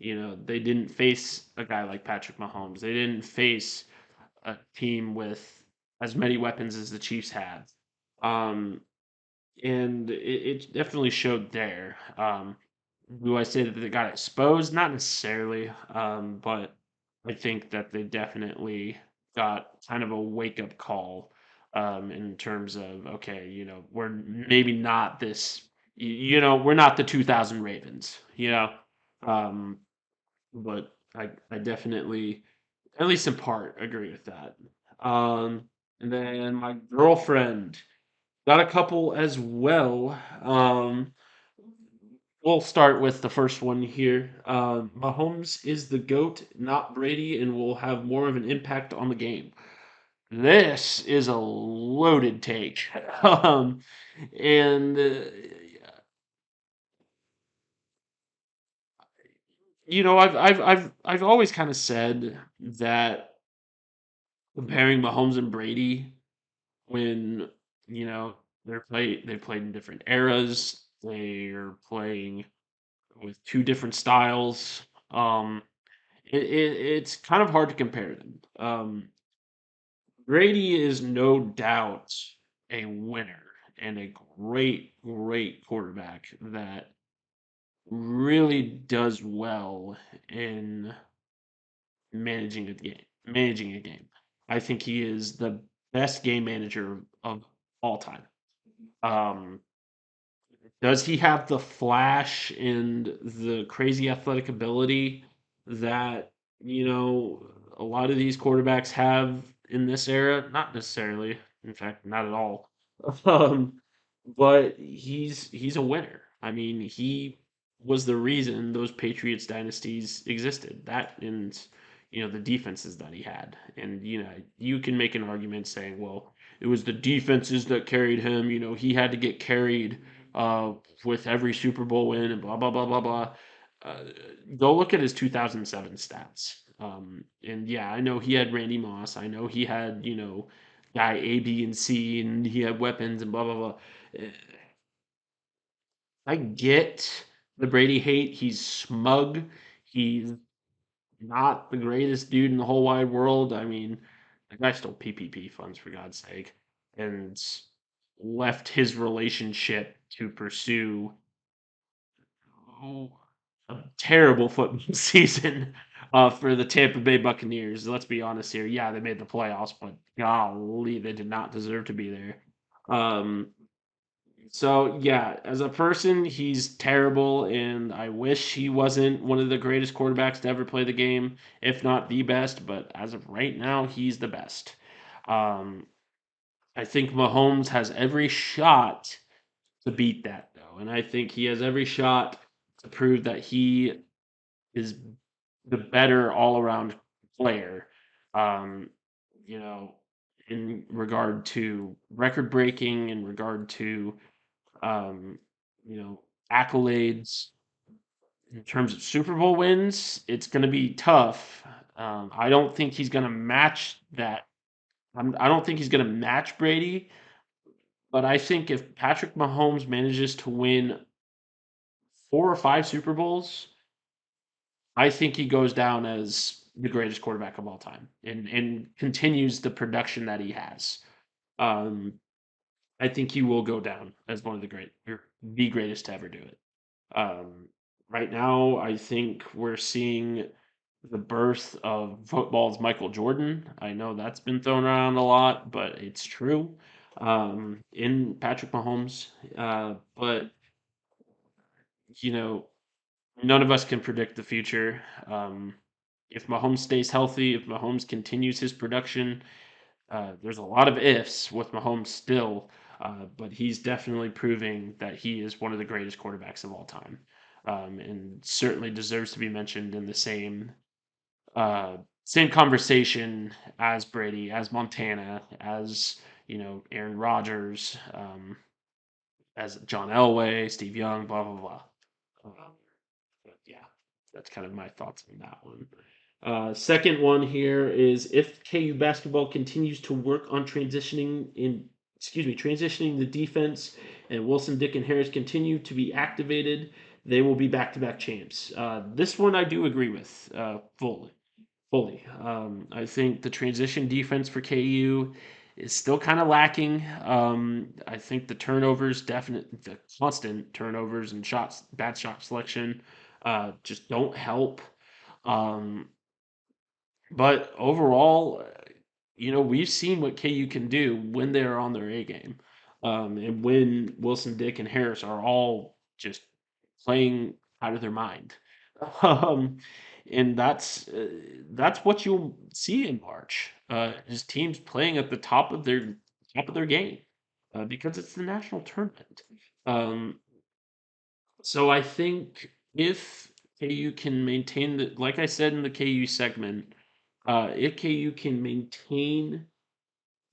They didn't face a guy like Patrick Mahomes. They didn't face a team with as many weapons as the Chiefs had. Um, and it definitely showed there. Do I say that they got exposed? Not necessarily, but I think that they definitely got kind of a wake up call in terms of, okay, we're maybe not this, we're not the 2000 Ravens, um, but I definitely At least in part, agree with that. Um, and then my girlfriend got a couple as well. We'll start with the first one here. Mahomes is the GOAT, not Brady, and will have more of an impact on the game. This is a loaded take. Um, and I've always kind of said that comparing Mahomes and Brady when they played in different eras, they're playing with two different styles. Um, it's kind of hard to compare them. Brady is no doubt a winner and a great quarterback that really does well in managing a game. I think he is the best game manager of all time. Um, does he have the flash and the crazy athletic ability that, a lot of these quarterbacks have in this era? Not necessarily. In fact, not at all. Um, but he's a winner. I mean, he was the reason those Patriots dynasties existed. That and the defenses that he had. And you can make an argument saying, well, it was the defenses that carried him. He had to get carried uh, with every Super Bowl win and blah blah blah blah blah. Uh, Go look at his 2007 stats. And yeah, I know he had Randy Moss. I know he had guy A, B, and C, and he had weapons and blah blah blah. Uh, I get the Brady hate. He's smug. He's not the greatest dude in the whole wide world. I mean, the guy stole PPP funds for God's sake, and left his relationship to pursue a terrible football season for the Tampa Bay Buccaneers. Let's be honest here. Yeah, they made the playoffs, but golly, they did not deserve to be there. Um, so yeah, as a person, he's terrible, and I wish he wasn't one of the greatest quarterbacks to ever play the game, if not the best. But as of right now, he's the best. Um, I think Mahomes has every shot to beat that, though, and I think he has every shot to prove that he is the better all around player. Um, you know, in regard to record breaking, in regard to um, you know, accolades. In terms of Super Bowl wins, it's going to be tough. I don't think he's going to match that. I don't think he's going to match Brady, but I think if Patrick Mahomes manages to win 4 or 5 Super Bowls, I think he goes down as the greatest quarterback of all time and continues the production that he has. Um, I think he will go down as one of the greatest to ever do it. Um, right now, I think we're seeing the birth of football's Michael Jordan. I know that's been thrown around a lot, but it's true. In Patrick Mahomes, but you know, none of us can predict the future. If Mahomes stays healthy, if Mahomes continues his production, there's a lot of ifs with Mahomes still, but he's definitely proving that he is one of the greatest quarterbacks of all time, and certainly deserves to be mentioned in the uh, same conversation as Brady, as Montana, as Aaron Rodgers, as John Elway, Steve Young, blah blah blah. But yeah, that's kind of my thoughts on that one. Second one here is if KU basketball continues to work on transitioning the defense, and Wilson, Dick, and Harris continue to be activated, they will be back-to-back champs. This one I do agree with fully. Fully. I think the transition defense for KU is still kind of lacking. I think the constant turnovers and bad shot selection, just don't help. Um, but overall, we've seen what KU can do when they're on their A game, and when Wilson, Dick, and Harris are all just playing out of their mind. Um, and that's what you'll see in March. Is teams playing at the top of their game, because it's the national tournament. Um, so I think if KU can maintain the, like I said in the KU segment, if KU can maintain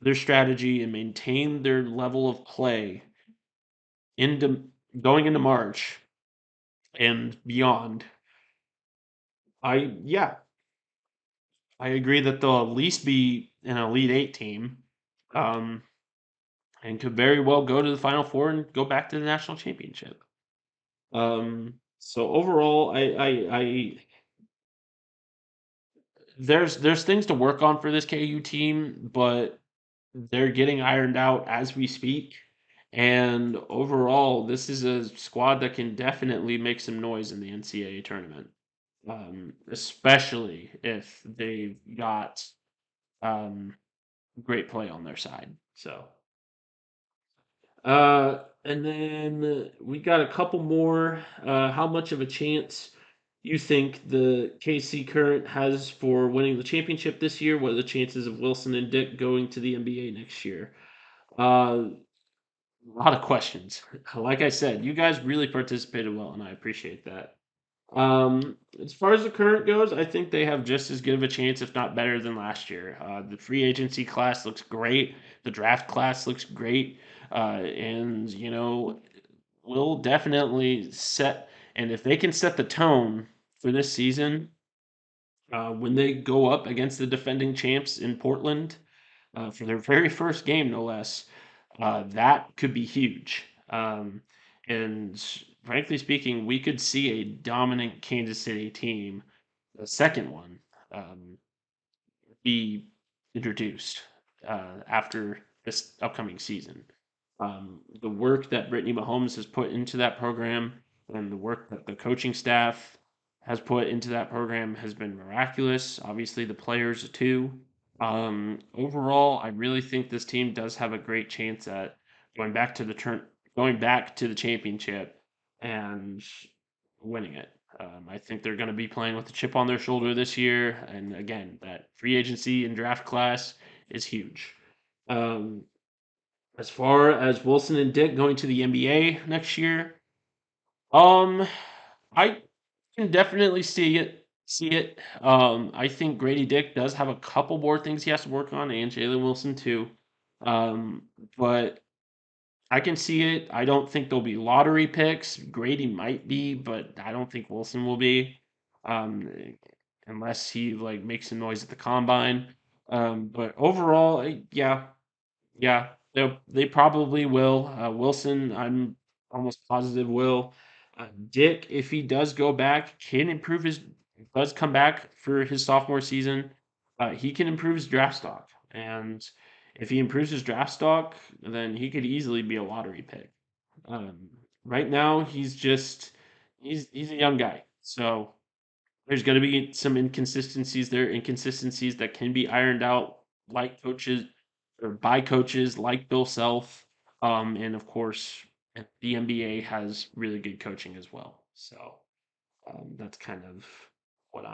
their strategy and maintain their level of play into going into March and beyond, yeah, I agree that they'll at least be an Elite Eight team, um, and could very well go to the Final Four and go back to the national championship. So overall, there's things to work on for this KU team, but they're getting ironed out as we speak. And overall, this is a squad that can definitely make some noise in the NCAA tournament, especially if they've got um, great play on their side. So, and then we got a couple more. How much of a chance you think the KC Current has for winning the championship this year? What are the chances of Wilson and Dick going to the NBA next year? A lot of questions. Like I said, you guys really participated well, and I appreciate that. As far as the current goes, I think they have just as good of a chance, if not better, than last year. The free agency class looks great. The draft class looks great, and we'll definitely set. And if they can set the tone for this season, when they go up against the defending champs in Portland, for their very first game, no less, that could be huge. And frankly speaking, we could see a dominant Kansas City team, the second one, um, be introduced after this upcoming season. The work that Brittany Mahomes has put into that program and the work that the coaching staff has put into that program has been miraculous. Obviously, the players too. Overall, I really think this team does have a great chance at going back to the championship and winning it. I think they're going to be playing with a chip on their shoulder this year, and again, that free agency and draft class is huge. Um, as far as Wilson and Dick going to the NBA next year, um, I can definitely see it. See it. I think Grady Dick does have a couple more things he has to work on, and Jalen Wilson too. Um, but I can see it. I don't think there'll be lottery picks. Grady might be, but I don't think Wilson will be, um, unless he like makes some noise at the combine. But overall, yeah, yeah, they probably will. Wilson, I'm almost positive will. Dick, if he does go back, can improve his does come back for his sophomore season. He can improve his draft stock, and if he improves his draft stock, then he could easily be a lottery pick. Um, right now, he's a young guy, so there's going to be some inconsistencies there, inconsistencies that can be ironed out, like coaches or by coaches like Bill Self, and of course, the NBA has really good coaching as well. So that's kind of what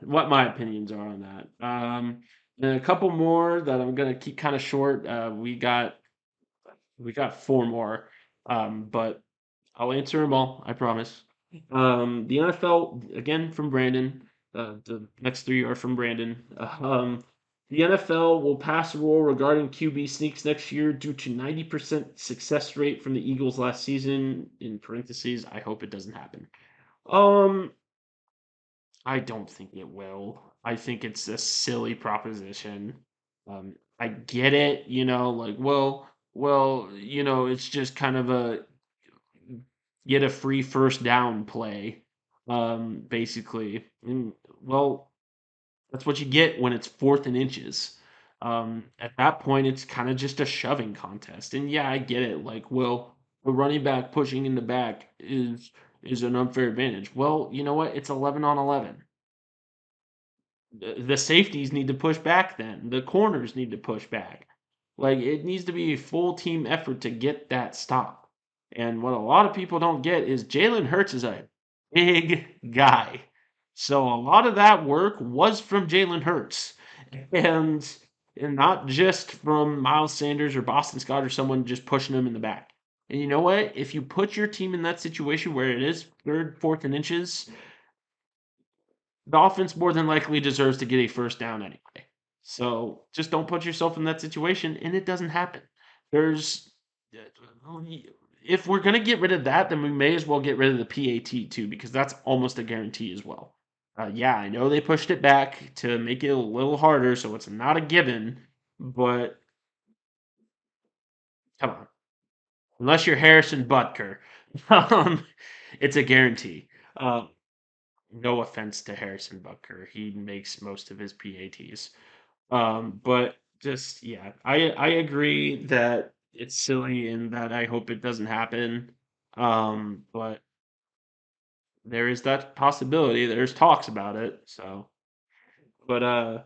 what my opinions are on that. And a couple more that I'm gonna keep kind of short. We got four more, but I'll answer them all. I promise. The NFL again from Brandon. The next three are from Brandon. The NFL will pass a rule regarding QB sneaks next year due to 90% success rate from the Eagles last season. In parentheses, I hope it doesn't happen. Um, I don't think it will. I think it's a silly proposition. I get it, like, it's just kind of a get a free first down play, basically. And, well, that's what you get when it's fourth and inches. At that point, it's kind of just a shoving contest. And yeah, I get it. Like, well, a running back pushing in the back is an unfair advantage. Well, you know what? It's 11 on 11. The safeties need to push back then. The corners need to push back. Like it needs to be a full team effort to get that stop. And what a lot of people don't get is Jalen Hurts is a big guy. So a lot of that work was from Jalen Hurts, and and not just from Miles Sanders or Boston Scott or someone just pushing him in the back. And you know what? If you put your team in that situation where it is third, fourth, and inches, the offense more than likely deserves to get a first down anyway. So just don't put yourself in that situation, and it doesn't happen. There's if we're gonna get rid of that, then we may as well get rid of the PAT too, because that's almost a guarantee as well. Yeah, I know they pushed it back to make it a little harder, so it's not a given. But come on, unless you're Harrison Butker, um, it's a guarantee. Uh, no offense to Harrison Butker, he makes most of his PATs. But just yeah, I agree that it's silly and that I hope it doesn't happen. But there is that possibility. There's talks about it. So, but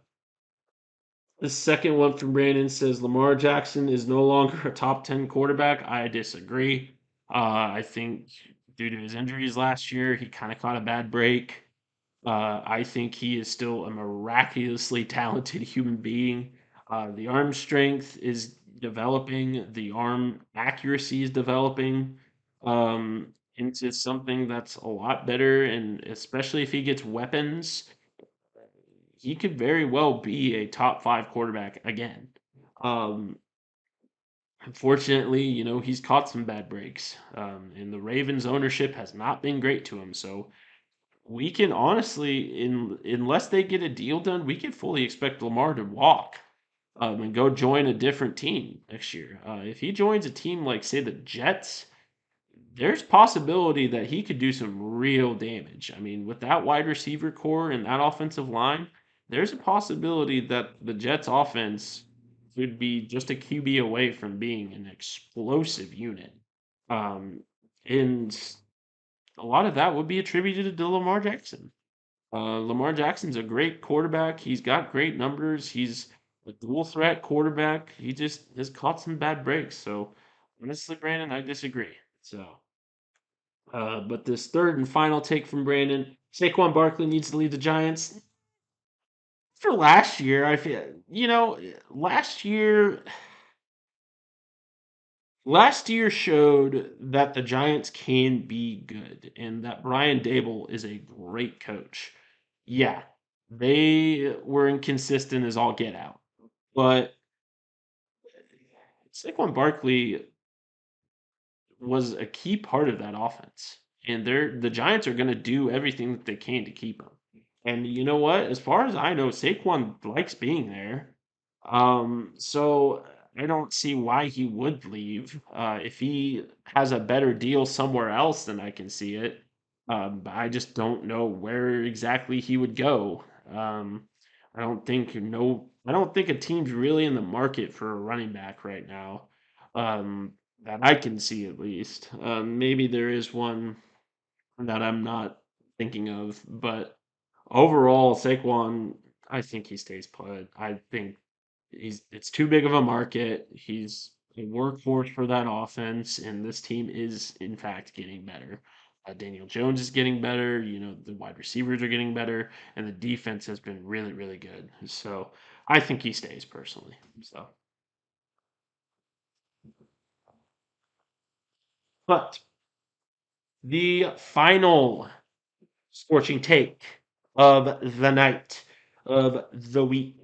the second one from Brandon says Lamar Jackson is no longer a top 10 quarterback. I disagree. I think due to his injuries last year, he kind of caught a bad break. I think he is still a miraculously talented human being. The arm strength is developing, the arm accuracy is developing into something that's a lot better. And especially if he gets weapons, he could very well be a top five quarterback again. Um, Unfortunately, he's caught some bad breaks, and the Ravens ownership has not been great to him. So we can honestly, unless they get a deal done, we can fully expect Lamar to walk and go join a different team next year. If he joins a team like, say, the Jets, there's possibility that he could do some real damage. I mean, with that wide receiver core and that offensive line, there's a possibility that the Jets offense could be just a QB away from being an explosive unit. Um, and a lot of that would be attributed to Lamar Jackson. Lamar Jackson's a great quarterback. He's got great numbers. He's a dual threat quarterback. He just has caught some bad breaks. So honestly, Brandon, I disagree. So, but this third and final take from Brandon: Saquon Barkley needs to leave the Giants. For last year, I feel last year last year showed that the Giants can be good and that Brian Dable is a great coach. Yeah, they were inconsistent as all get out. But Saquon Barkley was a key part of that offense. And the Giants are going to do everything that they can to keep him. And you know what? As far as I know, Saquon likes being there. So I don't see why he would leave. If he has a better deal somewhere else, then I can see it. But I just don't know where exactly he would go. Um, I don't think a team's really in the market for a running back right now. That I can see at least. Maybe there is one that I'm not thinking of, but overall, Saquon, I think he stays put. I think it's too big of a market. He's a workhorse for that offense, and this team is in fact getting better. Daniel Jones is getting better. The wide receivers are getting better, and the defense has been really, really good. So I think he stays personally. So, but the final scorching take of the night of the week.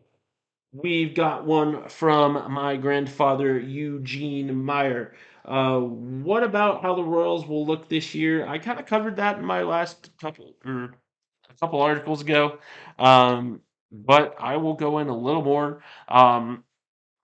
We've got one from my grandfather, Eugene Meyer. What about how the Royals will look this year? I kind of covered that in my last a couple articles ago, but I will go in a little more.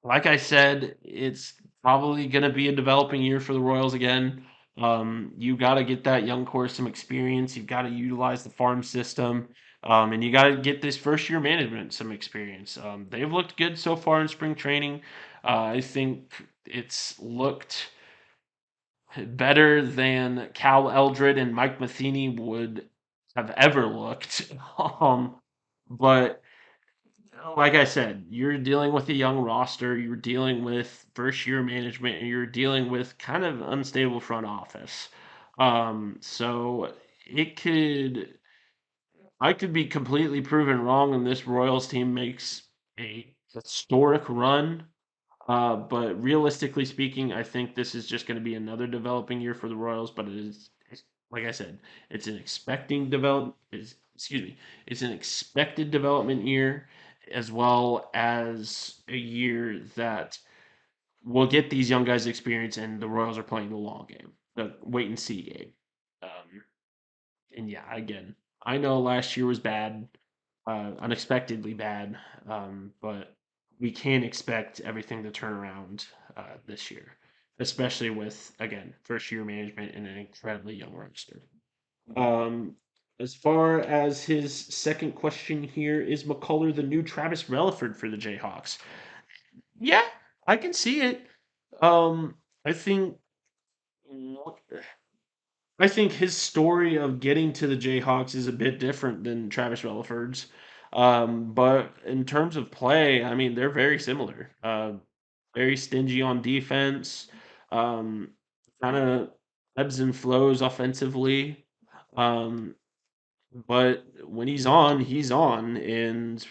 Like I said, it's probably going to be a developing year for the Royals again. You got to get that young core some experience. You've got to utilize the farm system, and you got to get this first year management some experience. They've looked good so far in spring training. I think it's looked better than Cal Eldred and Mike Matheny would have ever looked. But like I said, you're dealing with a young roster, you're dealing with first year management, and you're dealing with kind of unstable front office. So it could I could be completely proven wrong, and this Royals team makes a historic run. But realistically speaking, I think this is just going to be another developing year for the Royals. But like I said, it's an expecting develop. Excuse me, it's an expected development year, as well as a year that will get these young guys experience, and the Royals are playing the long game, the wait and see game. Um, and yeah, again, I know last year was bad, unexpectedly bad, but we can expect everything to turn around this year, especially with, again, first year management and an incredibly young roster. Um, as far as his second question here, is McCuller the new Travis Relaford for the Jayhawks? Yeah, I can see it. Um, I think I think his story of getting to the Jayhawks is a bit different than Travis Relaford's. But in terms of play, I mean, they're very similar. Very stingy on defense, um, kind of ebbs and flows offensively. Um, but when he's on. And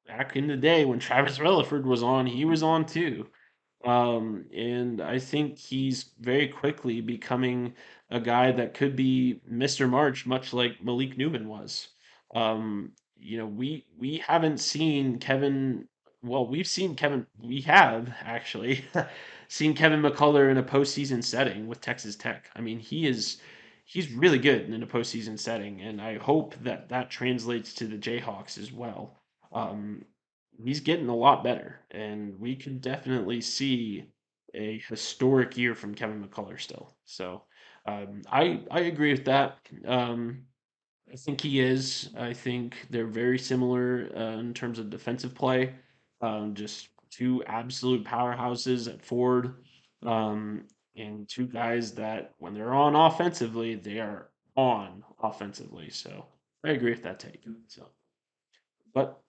back in the day when Travis Relaford was on, he was on too. And I think he's very quickly becoming a guy that could be Mr. March, much like Malik Newman was. We haven't seen Kevin. Well, we've seen Kevin. We have actually seen Kevin McCullough in a postseason setting with Texas Tech. I mean, he's really good in a postseason setting, and I hope that that translates to the Jayhawks as well. Um, he's getting a lot better, and we can definitely see a historic year from Kevin McCullough still. So I agree with that. I think he is. I think they're very similar in terms of defensive play. Just two absolute powerhouses at Ford, um, and two guys that when they're on offensively, they are on offensively. So I agree with that take. So. But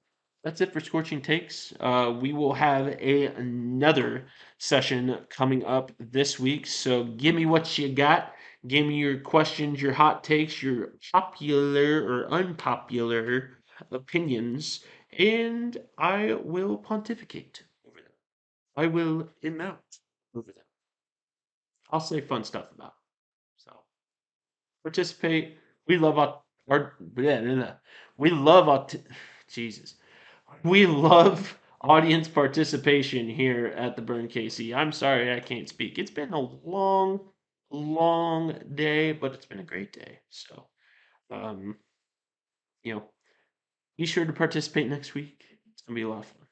that's it for Scorching Takes. We will have another session coming up this week. So give me what you got. Give me your questions, your hot takes, your popular or unpopular opinions, and I will pontificate over them. I will emote over them. I'll say fun stuff about them. So participate. We love our blah, blah, blah. We love Jesus. We love audience participation here at the Burn KC. I'm sorry I can't speak. It's been a long, long day, but it's been a great day. So, um, you know, be sure to participate next week. It's gonna be a lot of fun.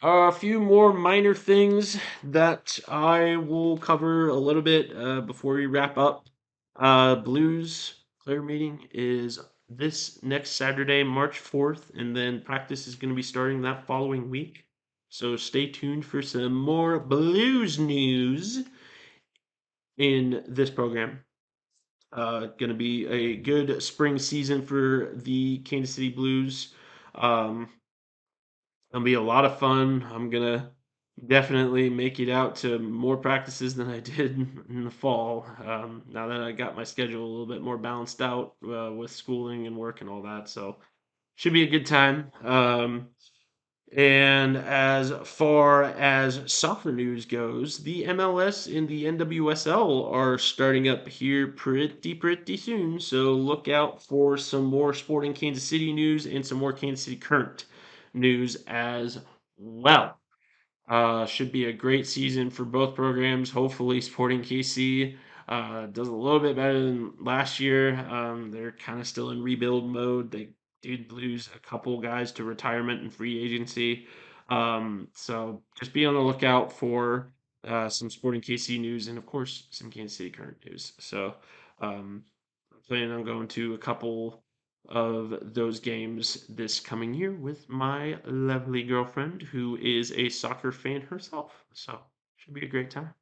A few more minor things that I will cover a little bit before we wrap up. Blues player meeting is this next Saturday, March 4th, and then practice is going to be starting that following week. So stay tuned for some more Blues news in this program. Going to be a good spring season for the Kansas City Blues. Um, It'll be a lot of fun. I'm gonna definitely make it out to more practices than I did in the fall. Now that I got my schedule a little bit more balanced out with schooling and work and all that, so should be a good time. And as far as soccer news goes, the MLS and the NWSL are starting up here pretty soon. So look out for some more Sporting Kansas City news and some more Kansas City Current news as well. Should be a great season for both programs. Hopefully, Sporting KC does a little bit better than last year. They're kind of still in rebuild mode. They did lose a couple guys to retirement and free agency. So just be on the lookout for some Sporting KC news and, of course, some Kansas City Current news. So I'm planning on going to a couple of those games this coming year with my lovely girlfriend who is a soccer fan herself. So should be a great time.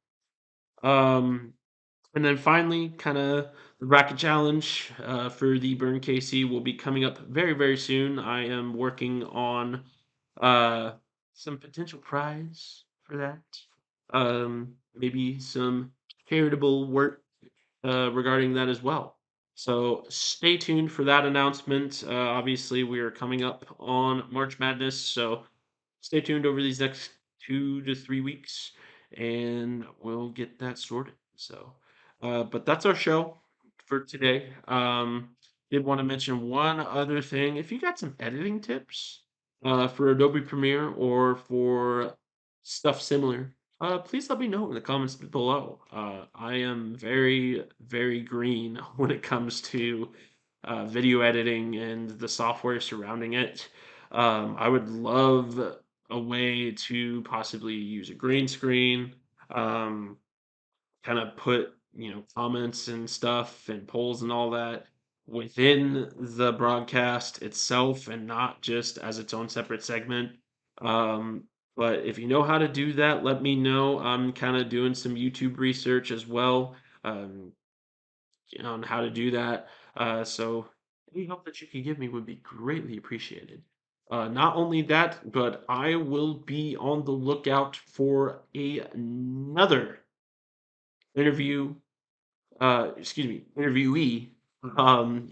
Um, and then finally, kind of the bracket challenge for the Burn KC will be coming up very soon. I am working on uh, some potential prize for that. Maybe some charitable work regarding that as well. So stay tuned for that announcement. Obviously, we are coming up on March Madness, so stay tuned over these next 2 to 3 weeks, and we'll get that sorted. So, but that's our show for today. Did want to mention one other thing. If you got some editing tips for Adobe Premiere or for stuff similar, please let me know in the comments below. I am very, very green when it comes to video editing and the software surrounding it. I would love a way to possibly use a green screen, um, kind of put, comments and stuff and polls and all that within the broadcast itself and not just as its own separate segment. Um, but if you know how to do that, let me know. I'm kind of doing some YouTube research as well. Um, on how to do that. So any help that you can give me would be greatly appreciated. Not only that, but I will be on the lookout for another interview interviewee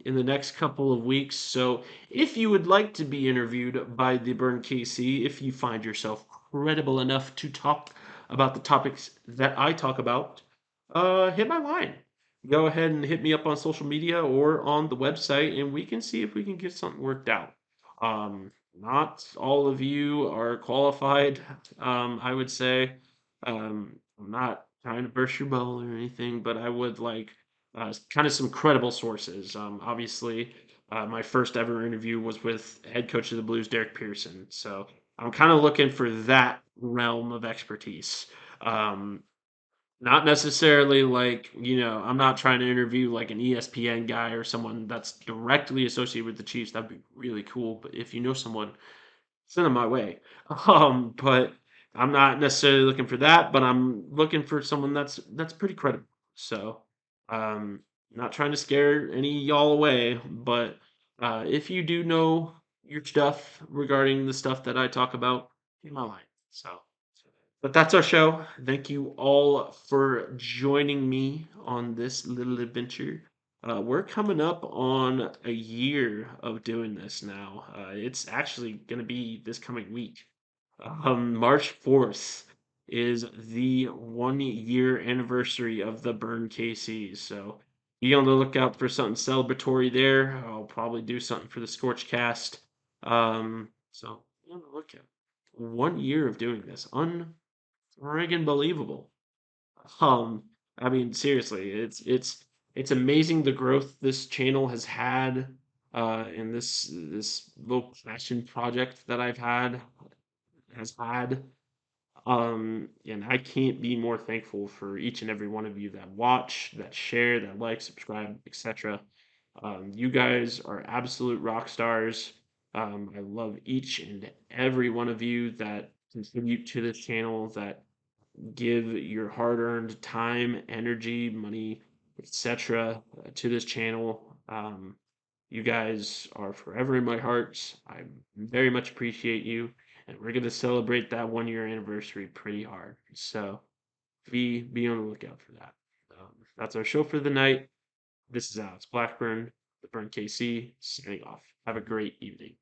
in the next couple of weeks. So if you would like to be interviewed by the Burn KC, if you find yourself credible enough to talk about the topics that I talk about, hit my line. Go ahead and hit me up on social media or on the website, and we can see if we can get something worked out. Not all of you are qualified, I would say. I'm not trying to burst your bubble or anything, but I would like kind of some credible sources. Obviously, my first ever interview was with head coach of the Blues, Derek Pearson. So I'm kind of looking for that realm of expertise. Um, Not necessarily like, I'm not trying to interview like an ESPN guy or someone that's directly associated with the Chiefs. That'd be really cool. But if you know someone, send them my way. But I'm not necessarily looking for that, but I'm looking for someone that's pretty credible. So, um, not trying to scare any of y'all away, but if you do know your stuff regarding the stuff that I talk about, in my line. So, but that's our show. Thank you all for joining me on this little adventure. We're coming up on a year of doing this now. It's actually going to be this coming week. March 4th is the 1 year anniversary of the Burn KCs. So be on the lookout for something celebratory there. I'll probably do something for the ScorchCast. So be on the lookout. 1 year of doing this. Friggin' believable. Um, I mean, seriously, it's amazing the growth this channel has had, in this little passion project that I've had has had. And I can't be more thankful for each and every one of you that watch, that share, that like, subscribe, etc. You guys are absolute rock stars. I love each and every one of you that contribute to this channel, that give your hard-earned time, energy, money, etc. To this channel. You guys are forever in my heart. I very much appreciate you, and we're gonna celebrate that 1 year anniversary pretty hard. So be on the lookout for that. That's our show for the night. This is Alex Blackburn, the Burn KC, signing off. Have a great evening.